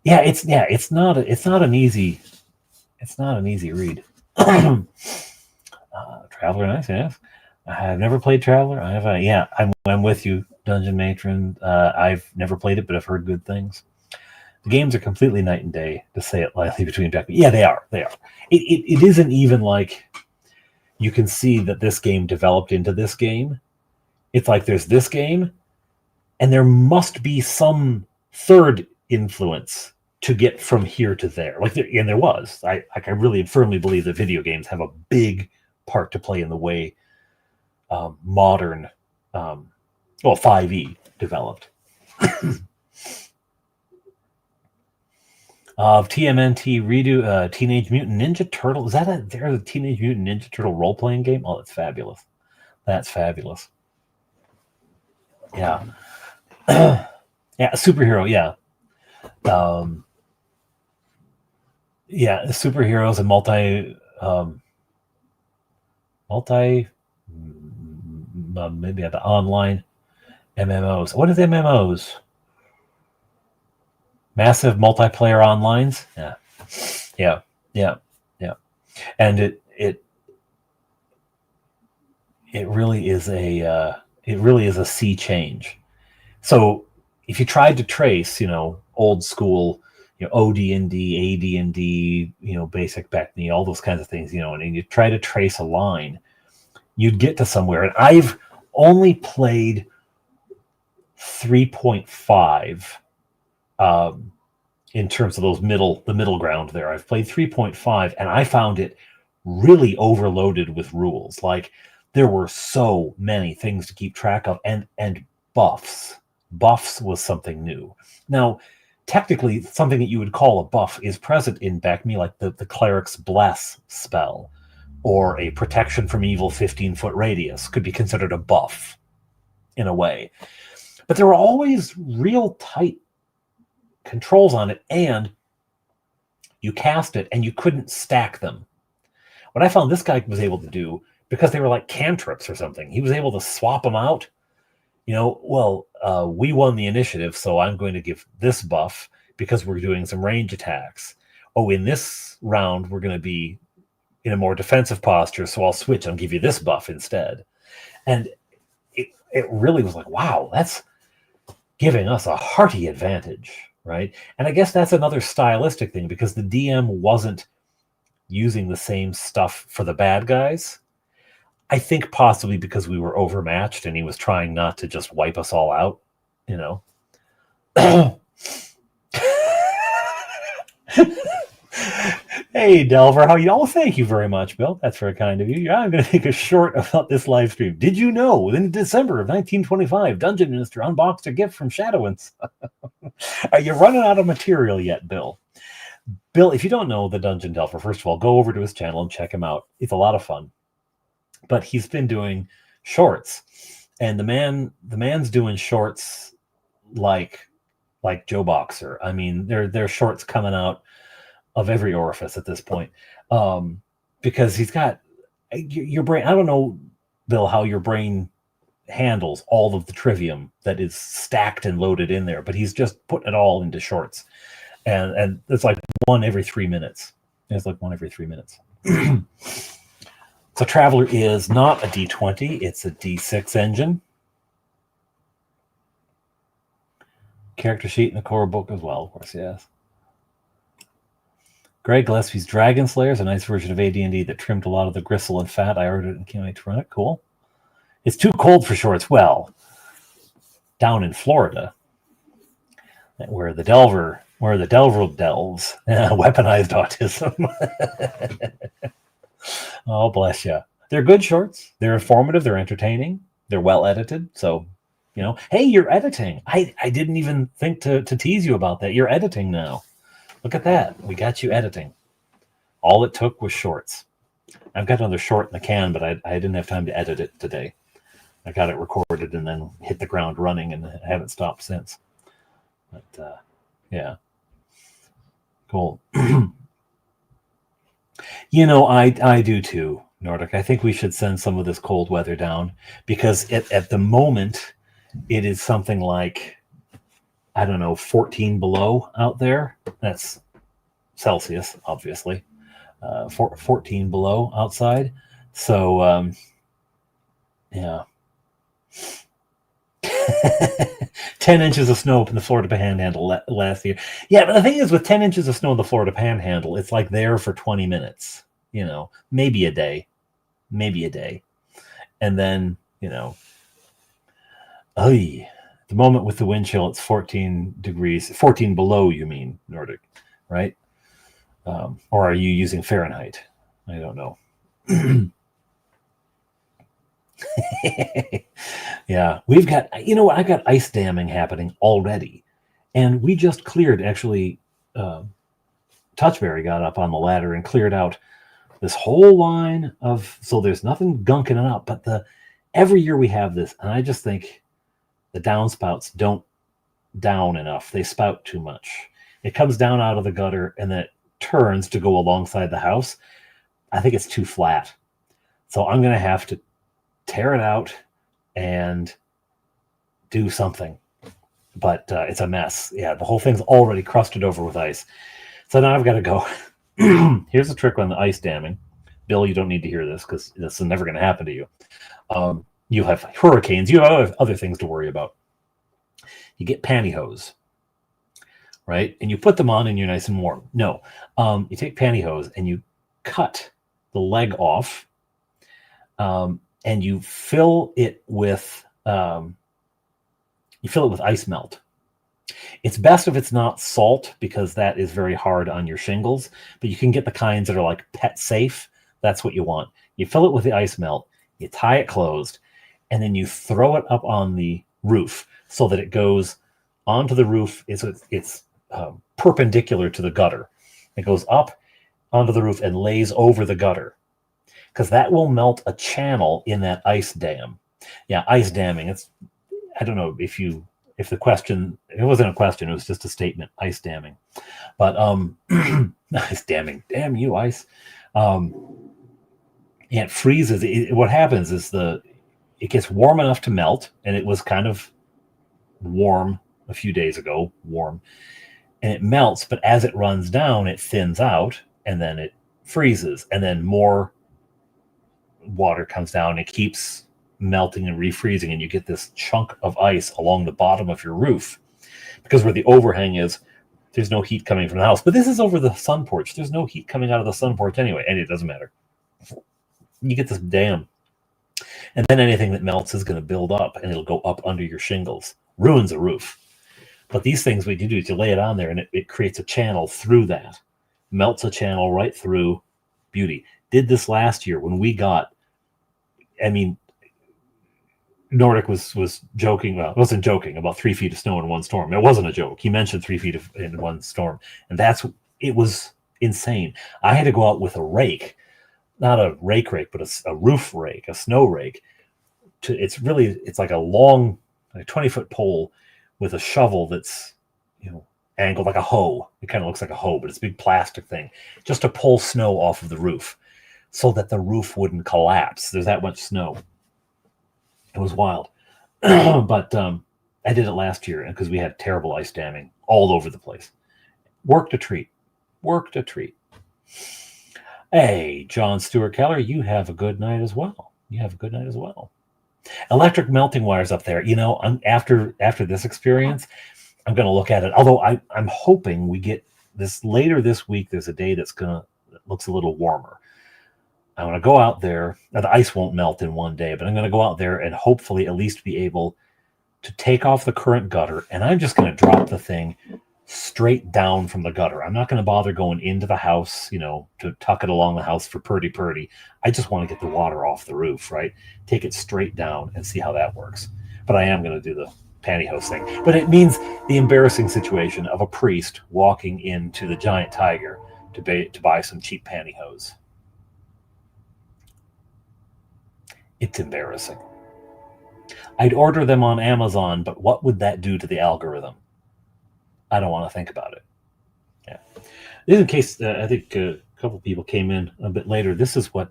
Yeah, it's not an easy read. Traveler, nice, yes. I've never played Traveler. I'm with you, Dungeon Matron. I've never played it, but I've heard good things. The games are completely night and day, to say it lightly, between BECMI. Yeah, they are. It isn't even like you can see that this game developed into this game. It's like there's this game, and there must be some third influence to get from here to there. And there was. I really firmly believe that video games have a big part to play in the way modern, 5e developed. Of TMNT redo Teenage Mutant Ninja Turtle. Is that there's a Teenage Mutant Ninja Turtle role-playing game? Oh, that's fabulous. That's fabulous. Yeah. Yeah, superhero, yeah. Yeah, superheroes and maybe the online MMOs. What is MMOs? Massive multiplayer onlines. Yeah. And it really is a sea change. So if you tried to trace, old school, OD&D, AD&D, basic BECMI, all those kinds of things, and you try to trace a line, you'd get to somewhere. And I've only played 3.5 in terms of the middle ground there. I've played 3.5, and I found it really overloaded with rules. Like, there were so many things to keep track of, and buffs. Buffs was something new. Now, technically, something that you would call a buff is present in BACME, like the Cleric's Bless spell, or a protection from evil 15-foot radius could be considered a buff in a way. But there were always real tight controls on it, and you cast it and you couldn't stack them. What I found this guy was able to do, because they were like cantrips or something, he was able to swap them out. We won the initiative, so I'm going to give this buff because we're doing some range attacks. Oh, in this round, we're going to be in a more defensive posture, so I'll switch and give you this buff instead. And it really was like, wow, that's giving us a hearty advantage, right? And I guess that's another stylistic thing, because the DM wasn't using the same stuff for the bad guys. I think possibly because we were overmatched and he was trying not to just wipe us all out, Hey, Delver, how you all? Thank you very much, Bill. That's very kind of you. Yeah, I'm going to make a short about this live stream. Did you know, in December of 1925, Dungeon Minister unboxed a gift from Shadowlands? Are you running out of material yet, Bill? Bill, if you don't know the Dungeon Delver, first of all, go over to his channel and check him out. It's a lot of fun. But he's been doing shorts, and the man's doing shorts like Joe Boxer. I mean, there are shorts coming out of every orifice at this point, because he's got your brain. I don't know, Bill, how your brain handles all of the trivium that is stacked and loaded in there, but he's just putting it all into shorts, and it's like one every 3 minutes. It's like one every 3 minutes. So Traveler is not a D20, it's a D6 engine. Character sheet in the core book as well, of course, yes. Greg Gillespie's Dragon Slayer is a nice version of AD&D that trimmed a lot of the gristle and fat. I ordered it and can't wait to run it. Cool. It's too cold for shorts. Well, down in Florida, where the Delver delves, weaponized autism. Oh, bless you. They're good shorts. They're informative. They're entertaining. They're well edited. So, hey, you're editing. I didn't even think to tease you about that. You're editing now. Look at that. We got you editing. All it took was shorts. I've got another short in the can, but I didn't have time to edit it today. I got it recorded and then hit the ground running and haven't stopped since. But, yeah. Cool. I do too, Nordic. I think we should send some of this cold weather down, because at the moment it is something like, I don't know, 14 below out there. That's Celsius, obviously. 14 below outside. So, yeah. 10 inches of snow up in the Florida Panhandle last year. Yeah, but the thing is, with 10 inches of snow in the Florida Panhandle, it's like there for 20 minutes, maybe a day. And then, the moment with the wind chill, it's 14 degrees, 14 below, you mean, Nordic, right? Or are you using Fahrenheit? I don't know. Yeah, we've got, I've got ice damming happening already. And we just cleared, actually, Touchberry got up on the ladder and cleared out this whole line of, so there's nothing gunking it up, but every year we have this, and I just think the downspouts don't down enough. They spout too much. It comes down out of the gutter and then it turns to go alongside the house. I think it's too flat. So I'm going to have to tear it out and do something. But it's a mess. Yeah, the whole thing's already crusted over with ice. So now I've got to go. Here's a trick on the ice damming. Bill, you don't need to hear this because this is never going to happen to you. You have hurricanes. You have other things to worry about. You get pantyhose, right? And you put them on and you're nice and warm. No, you take pantyhose and you cut the leg off, and you fill it with ice melt. It's best if it's not salt, because that is very hard on your shingles, but you can get the kinds that are like pet safe, That's what you want. You fill it with the ice melt, you tie it closed, and then you throw it up on the roof so that it goes onto the roof. It's perpendicular to the gutter. It goes up onto the roof and lays over the gutter, because that will melt a channel in that ice dam. Yeah, ice damming. I don't know if the question, it wasn't a question, it was just a statement, ice damming. But ice damming, damn you, ice. It freezes. What happens is it gets warm enough to melt, and it was kind of warm a few days ago, and it melts, but as it runs down, it thins out, and then it freezes, and then more water comes down, and it keeps melting and refreezing, and you get this chunk of ice along the bottom of your roof, because where the overhang is, there's no heat coming from the house. But this is over the sun porch. There's no heat coming out of the sun porch anyway, and it doesn't matter. You get this dam, and then anything that melts is going to build up, and it'll go up under your shingles. Ruins a roof. But these things, what you do is you lay it on there, and it creates a channel through that. Melts a channel right through. Beauty. Did this last year when we got, Nordic was joking. Well, wasn't joking about 3 feet of snow in one storm. It wasn't a joke. He mentioned 3 feet in one storm, and it was insane. I had to go out with a rake, not a rake, but a roof rake, a snow rake. It's like a long, like 20-foot pole with a shovel that's angled like a hoe. It kind of looks like a hoe, but it's a big plastic thing, just to pull snow off of the roof so that the roof wouldn't collapse. There's that much snow. It was wild. But I did it last year because we had terrible ice damming all over the place. Worked a treat. Hey, John Stewart Keller, you have a good night as well. Electric melting wires up there. After this experience, I'm going to look at it. Although I'm hoping we get this later this week. There's a day that looks a little warmer. I'm going to go out there. Now, the ice won't melt in one day, but I'm going to go out there and hopefully at least be able to take off the current gutter. And I'm just going to drop the thing straight down from the gutter. I'm not going to bother going into the house, to tuck it along the house for purdy. I just want to get the water off the roof, right? Take it straight down and see how that works. But I am going to do the pantyhose thing. But it means the embarrassing situation of a priest walking into the Giant Tiger to buy some cheap pantyhose. It's embarrassing. I'd order them on Amazon, but what would that do to the algorithm? I don't want to think about it. Yeah. In case, I think a couple people came in a bit later. This is what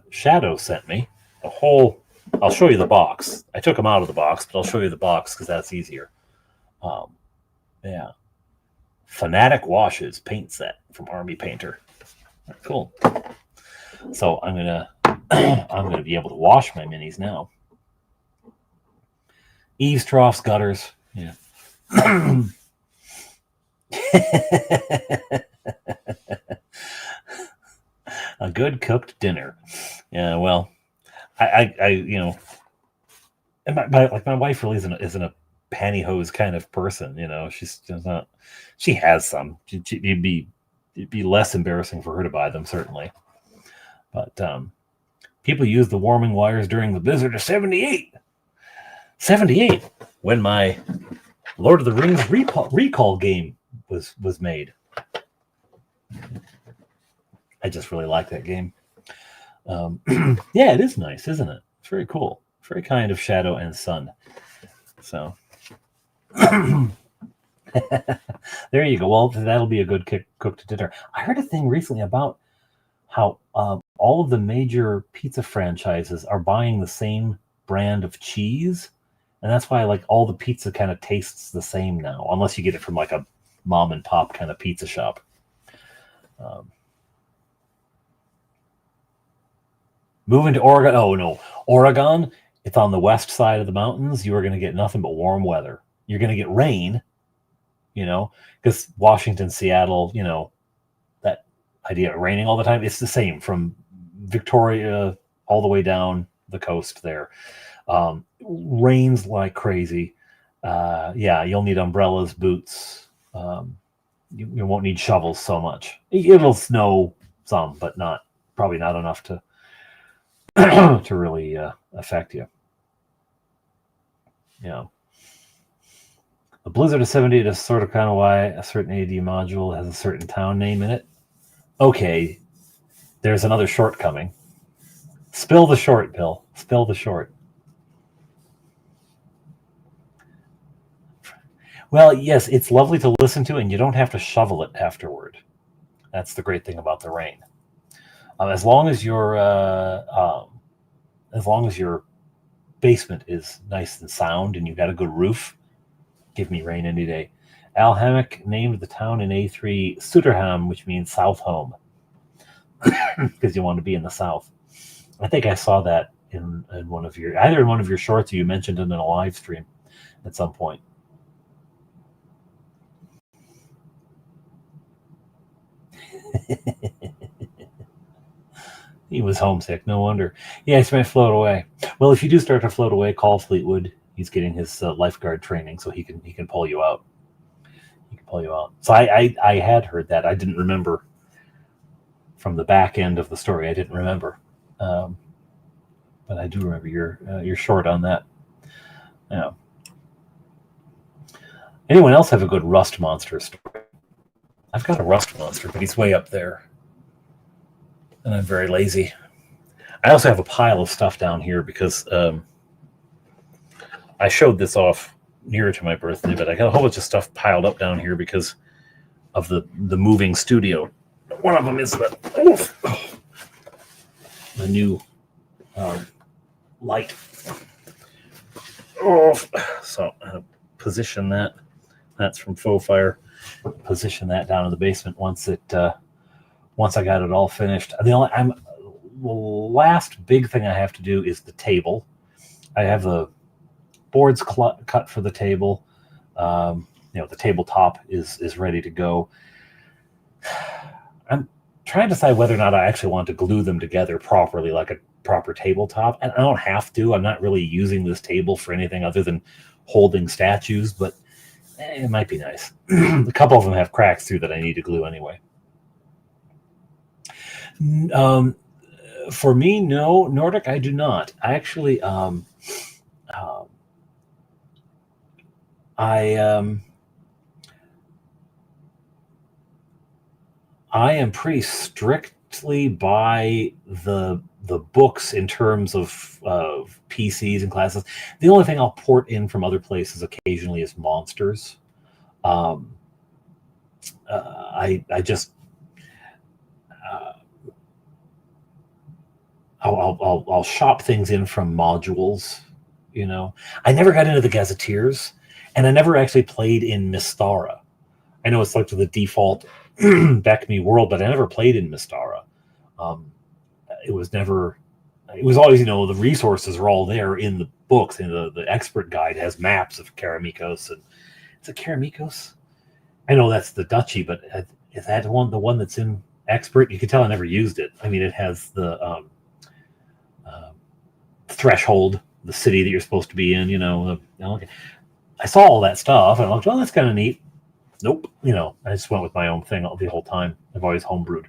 Shadow sent me. I'll show you the box. I took them out of the box, but I'll show you the box because that's easier. Yeah. Fanatic Washes paint set from Army Painter. Cool. So I'm gonna be able to wash my minis now. Eaves, troughs, gutters. Yeah. A good cooked dinner. Yeah. Well, I and my wife really isn't a pantyhose kind of person. She's just not. She has some. It'd be less embarrassing for her to buy them, certainly. But people use the warming wires during the blizzard of 78. 78, when my Lord of the Rings recall game was made. I just really like that game. Yeah, it is nice, isn't it? It's very cool. Very kind of Shadow and Sun. So there you go. Well, that'll be a good cooked dinner. I heard a thing recently about how all of the major pizza franchises are buying the same brand of cheese, and that's why all the pizza kind of tastes the same now, unless you get it from a mom and pop kind of pizza shop. Moving to Oregon. Oh no, Oregon. It's on the west side of the mountains. You are going to get nothing but warm weather. You're going to get rain, because Washington, Seattle, that idea of raining all the time, it's the same from Victoria all the way down the coast there. Rains like crazy. Yeah, you'll need umbrellas, boots. You won't need shovels so much. It'll snow some, but not probably not enough to to really affect you. A Blizzard of 78 is sort of kind of why a certain AD module has a certain town name in it. Okay, there's another shortcoming. Spill the short, Bill. Spill the short. Well, yes, it's lovely to listen to, and you don't have to shovel it afterward. That's the great thing about the rain. As long as your basement is nice and sound, and you've got a good roof, give me rain any day. Al Hammack named the town in A3 Sutterham, which means South Home, because you want to be in the South. I think I saw that in one of your shorts, or you mentioned it in a live stream at some point. He was homesick, no wonder. Yeah, he might float away. Well, if you do start to float away, call Fleetwood. He's getting his lifeguard training, so he can pull you out. He can pull you out. So I had heard that. I didn't remember from the back end of the story. I didn't remember, but I do remember you're short on that. Yeah. Anyone else have a good rust monster story? I've got a rust monster, but he's way up there. And I'm very lazy. I also have a pile of stuff down here because I showed this off nearer to my birthday, but I got a whole bunch of stuff piled up down here because of the moving studio. One of them is the new light. So position that. That's from Faux Fire. Position that down in the basement once I got it all finished. The last big thing I have to do is the table. I have the boards cut for the table. The tabletop is ready to go. I'm trying to decide whether or not I actually want to glue them together properly, like a proper tabletop. And I don't have to. I'm not really using this table for anything other than holding statues, but it might be nice. A couple of them have cracks through that I need to glue anyway. For me, no, Nordic, I do not. I actually, I am pretty strictly by the books in terms of PCs and classes. The only thing I'll port in from other places occasionally is monsters. I'll shop things in from modules. I never got into the Gazetteers, and I never actually played in Mystara. I know it's like the default BECMI world, but I never played in Mystara. It was always, the resources are all there in the books, and the expert guide has maps of Karamikos. And is it Karamikos? I know that's the duchy, but is that the one that's in expert? You can tell I never used it. I mean, it has the threshold, the city that you're supposed to be in. I saw all that stuff, and I thought, well, that's kind of neat. Nope. I just went with my own thing the whole time. I've always homebrewed.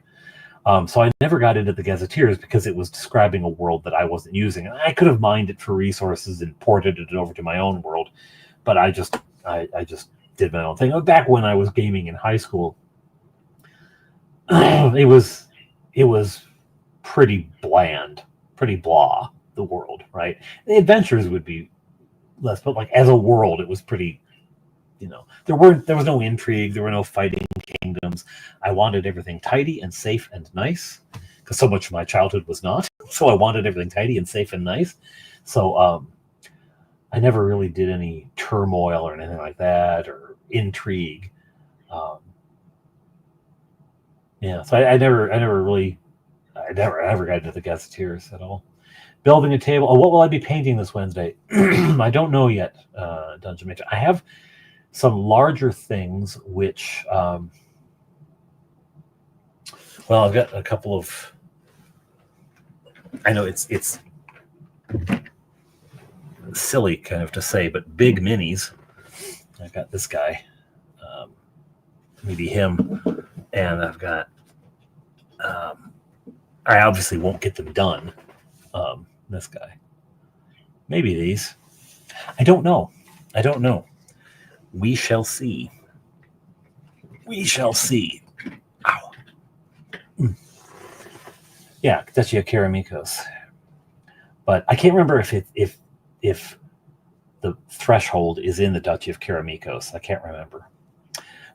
So I never got into the Gazetteers because it was describing a world that I wasn't using. And I could have mined it for resources and ported it over to my own world. But I just did my own thing. Back when I was gaming in high school, it was pretty bland, pretty blah, the world, right? The adventures would be less, but like as a world, it was pretty, there was no intrigue, there were no fighting kingdoms. I wanted everything tidy and safe and nice, because so much of my childhood was not. So I wanted everything tidy and safe and nice. So I never really did any turmoil or anything like that, or intrigue. So I never got into the Gazetteers at all. Building a table. Oh, what will I be painting this Wednesday? I don't know yet, Dungeon Master. I have some larger things, which, I've got a couple of, I know it's silly kind of to say, but big minis. I've got this guy, maybe him, and I've got I obviously won't get them done. This guy. Maybe these. I don't know. I don't know. We shall see. We shall see. Ow. Yeah, Duchy of Keramikos. But I can't remember if the threshold is in the Duchy of Keramikos. I can't remember.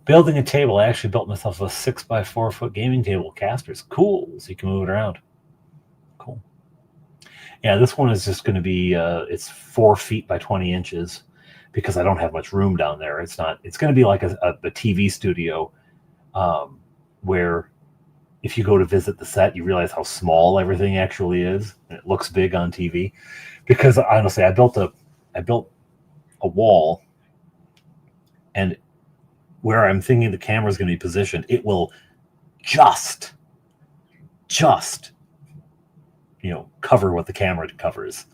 Building a table, I actually built myself a 6x4 foot gaming table with casters. Cool, so you can move it around. Cool. Yeah, this one is just going to be, it's 4 feet by 20 inches because I don't have much room down there. It's not, it's going to be like a TV studio where if you go to visit the set, you realize how small everything actually is. And it looks big on TV because honestly, I built a wall, and where I'm thinking the camera is going to be positioned, it will just cover what the camera covers.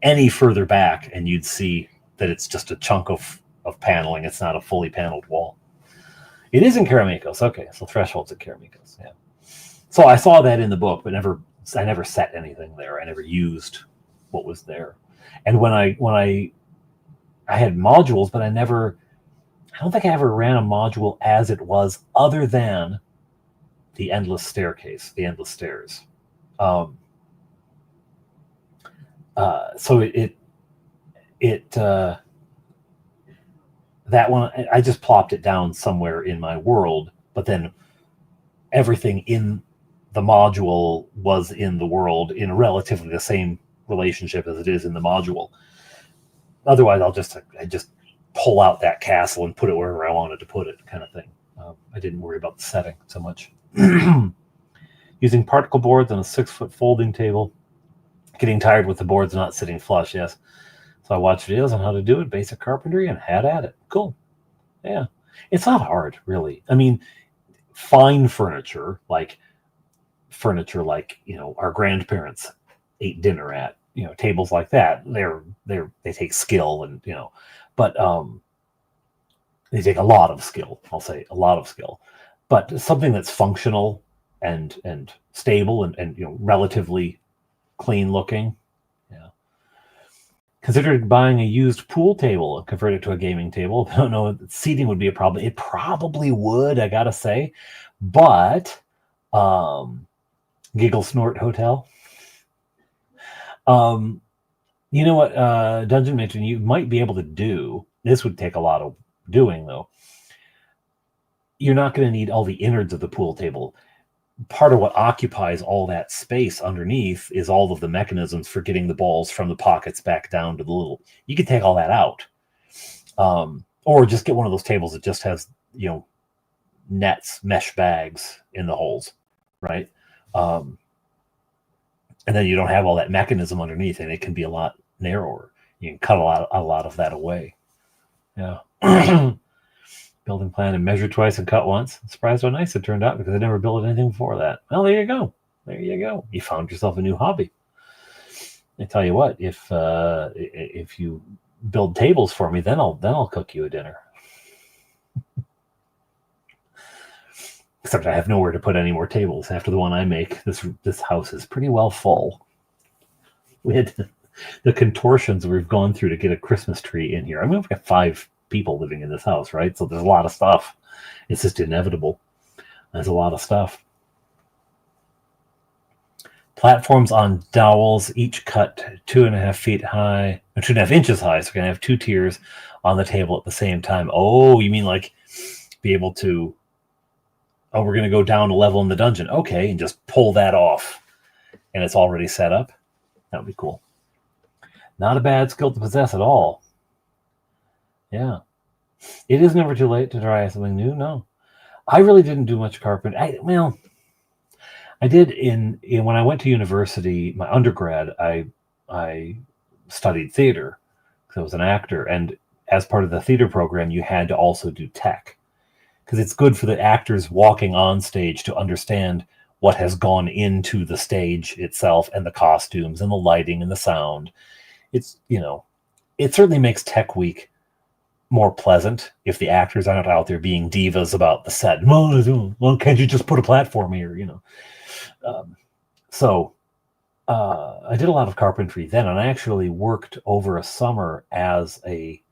Any further back, and you'd see that it's just a chunk of paneling. It's not a fully paneled wall. It is in Keramikos. Okay, so thresholds at Keramikos. Yeah. So I saw that in the book, but I never set anything there. I never used what was there. And when I had modules, but I don't think I ever ran a module as it was, other than the endless staircase, the endless stairs. So that one, I just plopped it down somewhere in my world, but then everything in the module was in the world in relatively the same relationship as it is in the module. Otherwise, I just pull out that castle and put it wherever I wanted to put it, kind of thing. I didn't worry about the setting so much. Using particle boards on a 6-foot folding table. Getting tired with the boards not sitting flush, yes. So I watched videos on how to do it, basic carpentry, and had at it. Cool. Yeah. It's not hard, really. I mean, fine furniture, like our grandparents ate dinner at, tables like that, they take skill, and but they take a lot of skill. I'll say a lot of skill. But something that's functional and stable and relatively clean looking. Yeah. Considered buying a used pool table and convert it to a gaming table. I don't know, seating would be a problem. It probably would, I gotta say. But Giggle Snort Hotel. You know what, Dungeon Matron, you might be able to do. This would take a lot of doing, though. You're not going to need all the innards of the pool table. Part of what occupies all that space underneath is all of the mechanisms for getting the balls from the pockets back down to the little. You could take all that out, or just get one of those tables that just has nets, mesh bags in the holes, right? And then you don't have all that mechanism underneath, and it can be a lot narrower. You can cut a lot of that away. Yeah. Building plan and measure twice and cut once. I'm surprised how nice it turned out because I never built anything before that. Well, there you go. There you go. You found yourself a new hobby. I tell you what, if you build tables for me, then I'll cook you a dinner. Except I have nowhere to put any more tables after the one I make. This house is pretty well full. We had the contortions we've gone through to get a Christmas tree in here. I mean, we've got 5 people living in this house, right? So there's a lot of stuff. It's just inevitable. There's a lot of stuff. Platforms on dowels, each cut 2.5 feet high, or 2.5 inches high. So we're gonna have 2 tiers on the table at the same time. Oh, you mean like be able to? Oh, we're gonna go down a level in the dungeon. Okay, and just pull that off, and it's already set up. That would be cool. Not a bad skill to possess at all. Yeah. It is never too late to try something new. No. I really didn't do much carpentry. I did in when I went to university, my undergrad, I studied theater because I was an actor. And as part of the theater program, you had to also do tech because it's good for the actors walking on stage to understand what has gone into the stage itself and the costumes and the lighting and the sound. It's, it certainly makes Tech Week more pleasant if the actors aren't out there being divas about the set. Well, can't you just put a platform here? So I did a lot of carpentry then, and I actually worked over a summer as a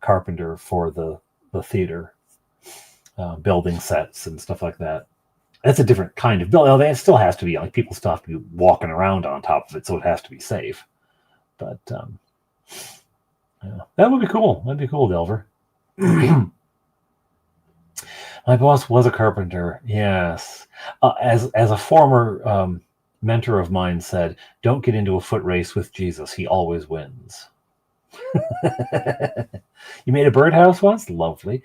carpenter for the theater, building sets and stuff like that. That's a different kind of building. It still has to be like people still have to be walking around on top of it, so it has to be safe. But yeah, that would be cool. That'd be cool, Delver. My boss was a carpenter. Yes, as a former mentor of mine said, "Don't get into a foot race with Jesus. He always wins." You made a birdhouse once? Lovely.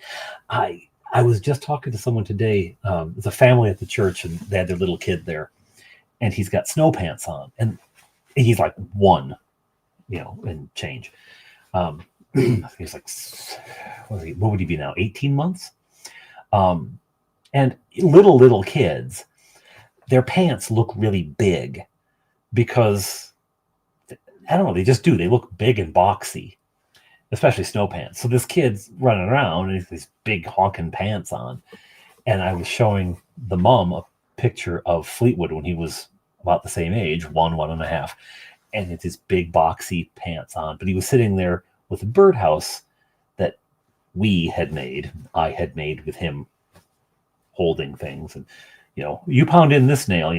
I was just talking to someone today. It's a family at the church, and they had their little kid there, and he's got snow pants on, and he's like one, and change. He's like, what would he be now? 18 months. And little kids, their pants look really big because I don't know, they just do. They look big and boxy, especially snow pants. So this kid's running around and he's these big honking pants on. And I was showing the mom a picture of Fleetwood when he was about the same age, 1.5. And it's his big boxy pants on. But he was sitting there with a birdhouse that I had made with him holding things. And, you pound in this nail,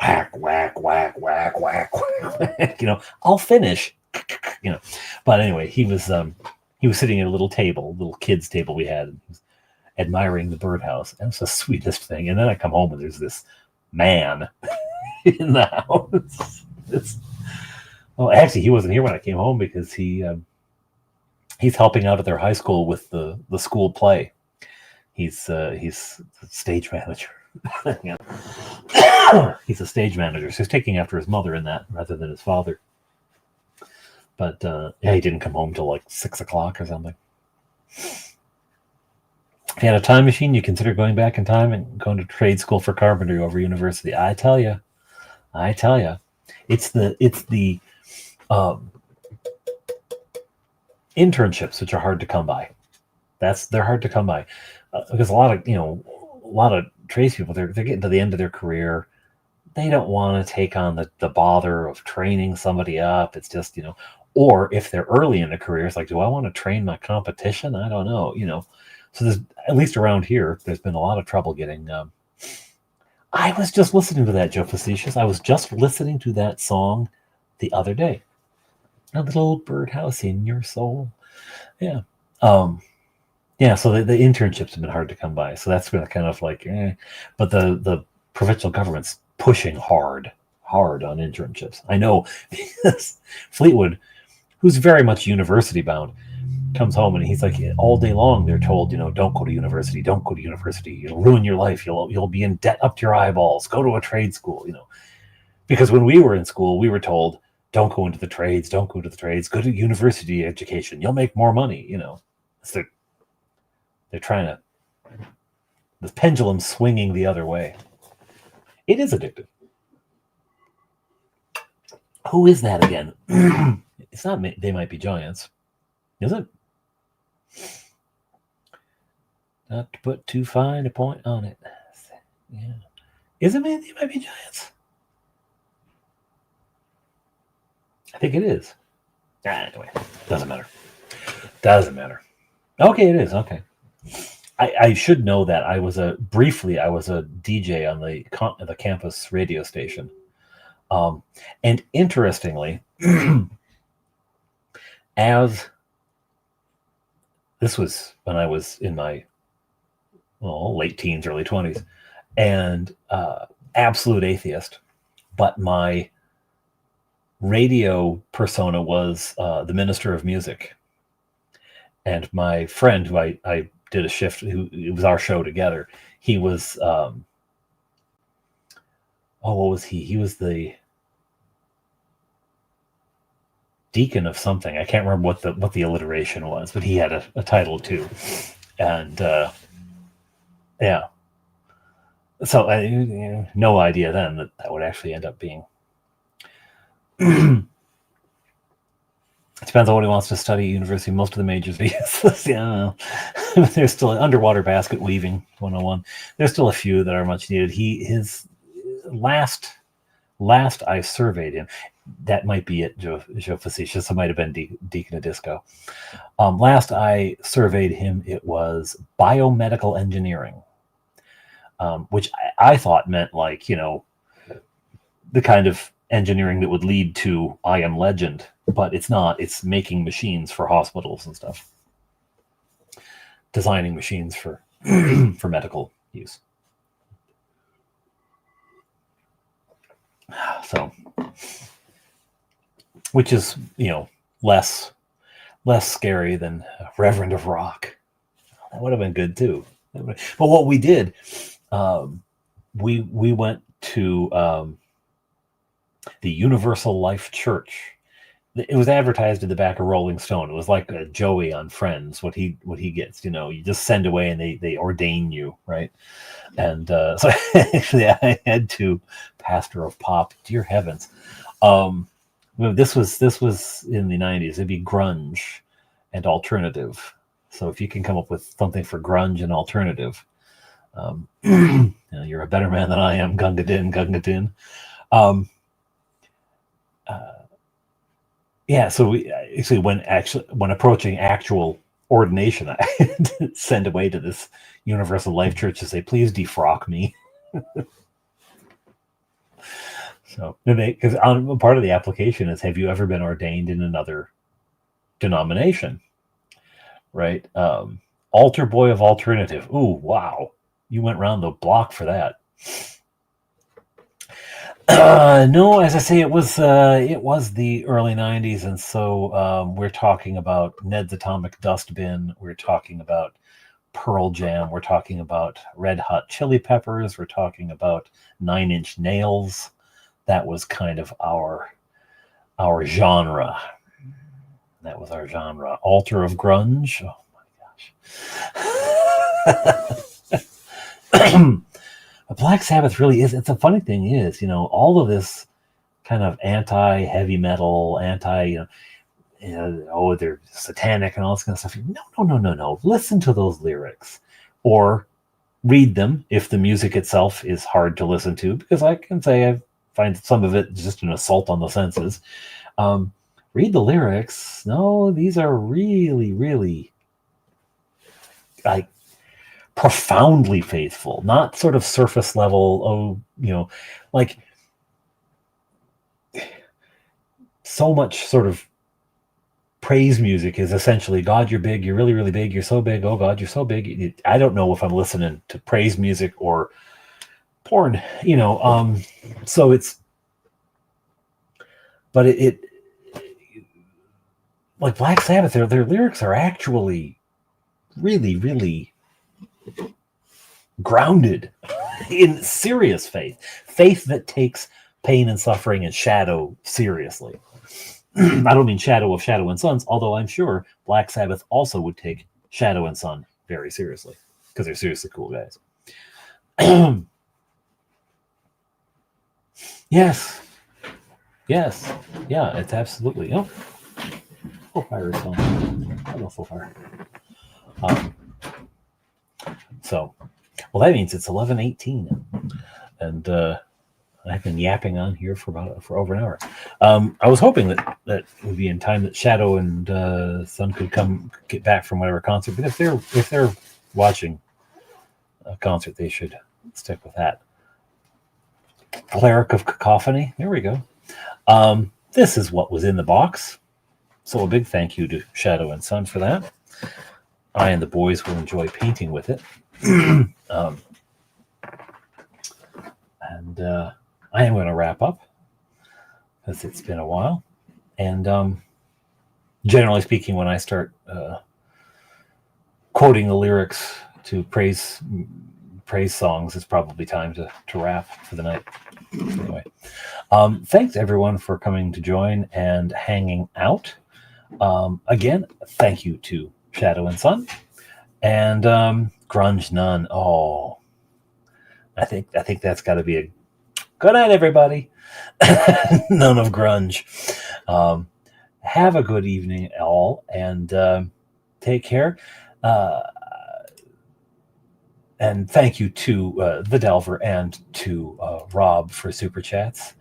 whack, whack, whack, whack, whack, whack, I'll finish, But anyway, he was sitting at a little kid's table we had, and he was admiring the birdhouse. And it's the sweetest thing. And then I come home and there's this man in the house. Well, actually, he wasn't here when I came home because he's helping out at their high school with the school play. He's stage manager. He's a stage manager, so he's taking after his mother in that rather than his father. But he didn't come home till like 6 o'clock or something. If you had a time machine, you consider going back in time and going to trade school for carpentry over university. I tell you, it's the internships which are hard to come by. They're hard to come by because a lot of tradespeople they're getting to the end of their career. They don't want to take on the bother of training somebody up. It's just or if they're early in the career, it's like, do I want to train my competition? I don't know, So there's, at least around here, there's been a lot of trouble getting. I was just listening to that, Joe Facetious. I was just listening to that song the other day. A little birdhouse in your soul. Yeah. Yeah, so the internships have been hard to come by. So that's been kind of like, But the provincial government's pushing hard on internships. I know because Fleetwood, who's very much university bound, comes home and he's like, all day long they're told, don't go to university, you'll ruin your life, you'll be in debt up to your eyeballs, go to a trade school, because when we were in school we were told, don't go into the trades, go to university education, you'll make more money, so they're trying to, the pendulum swinging the other way. It is addictive. Who is that again? It's not They Might Be Giants, is it? Not to put too fine a point on it. Yeah. Is it They Might Be Giants? I think it is. Anyway, doesn't matter. Okay, it is. Okay. I should know that I was a DJ on the campus radio station. And interestingly, as this was when I was in my late teens, early 20s, and absolute atheist, but my radio persona was the minister of music. And my friend, who I did a shift, it was our show together, he was, what was he? He was the deacon of something. I can't remember what the alliteration was, but he had a title too. And yeah. So I no idea then that would actually end up being. It depends on what he wants to study at university. Most of the majors are useless. Yeah, there's still underwater basket weaving 101. There's still a few that are much needed. His last last I surveyed him, that might be it, Joe Facetious. It might have been Deacon of Disco. Last I surveyed him, it was biomedical engineering, which I thought meant like, the kind of engineering that would lead to I Am Legend, but it's not. It's making machines for hospitals and stuff, designing machines for for medical use. So, which is less scary than Reverend of Rock. That would have been good too. But what we did, we went to the Universal Life Church. It was advertised in the back of Rolling Stone. It was like Joey on Friends. What he gets, you just send away and they ordain you, right? And so actually, I had to pastor of pop. Dear heavens, this was in the 90s. It'd be grunge and alternative. So if you can come up with something for grunge and alternative, you're a better man than I am. Gunga Din. Yeah, so we actually when approaching actual ordination, I had to send away to this Universal Life Church to say, please defrock me. So, because part of the application is, have you ever been ordained in another denomination? Right? Altar boy of alternative. Ooh, wow. You went around the block for that. No, as I say, it was the early 90s, and so we're talking about Ned's Atomic Dustbin, we're talking about Pearl Jam, we're talking about Red Hot Chili Peppers, we're talking about Nine Inch Nails. That was kind of our genre. That was our genre. Altar of Grunge. Oh my gosh. Black Sabbath really is. It's a funny thing is, all of this kind of anti-heavy metal, they're satanic and all this kind of stuff. No. Listen to those lyrics, or read them if the music itself is hard to listen to, because I can say I find some of it just an assault on the senses. Read the lyrics. No, these are really, really like profoundly faithful, not sort of surface level. Like so much sort of praise music is essentially, God, you're big, you're really, really big, you're so big, oh God, you're so big. I don't know if I'm listening to praise music or porn, so it's, but it like Black Sabbath, their lyrics are actually really, really grounded in serious faith that takes pain and suffering and shadow seriously. I don't mean Shadow of Shadow and Sons, although I'm sure Black Sabbath also would take Shadow and Son very seriously, because they're seriously cool guys. Yes, yeah, it's absolutely. Full fire is fun. I love full fire. So, well, that means it's 11:18, and I've been yapping on here for over an hour. I was hoping that would be in time that Shadow and Son could get back from whatever concert. But if they're watching a concert, they should stick with that. Cleric of Cacophony. There we go. This is what was in the box. So a big thank you to Shadow and Son for that. I and the boys will enjoy painting with it. And I am going to wrap up, because it's been a while. And generally speaking, when I start quoting the lyrics to praise songs, it's probably time to wrap for the night. Anyway, thanks everyone for coming to join and hanging out. Again, thank you to Shadow and Son, and Grunge None. Oh, I think that's got to be a good night, everybody. None of grunge. Have a good evening, all, and take care. And thank you to the Delver and to Rob for super chats.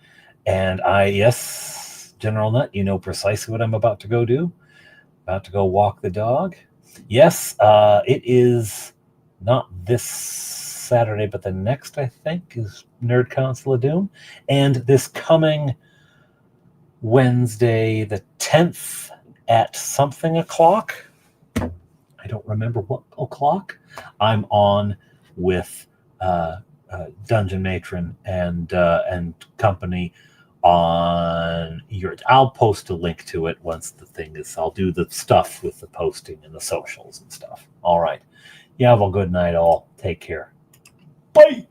And yes, General Nut, you know precisely what I'm about to go do. About to go walk the dog. Yes, it is not this Saturday, but the next, I think, is Nerd Council of Doom. And this coming Wednesday, the 10th, at something o'clock. I don't remember what o'clock. I'm on with Dungeon Matron and company on your. I'll post a link to it once the thing is. I'll do the stuff with the posting and the socials and stuff. All right. You have a good night, all. Take care. Bye.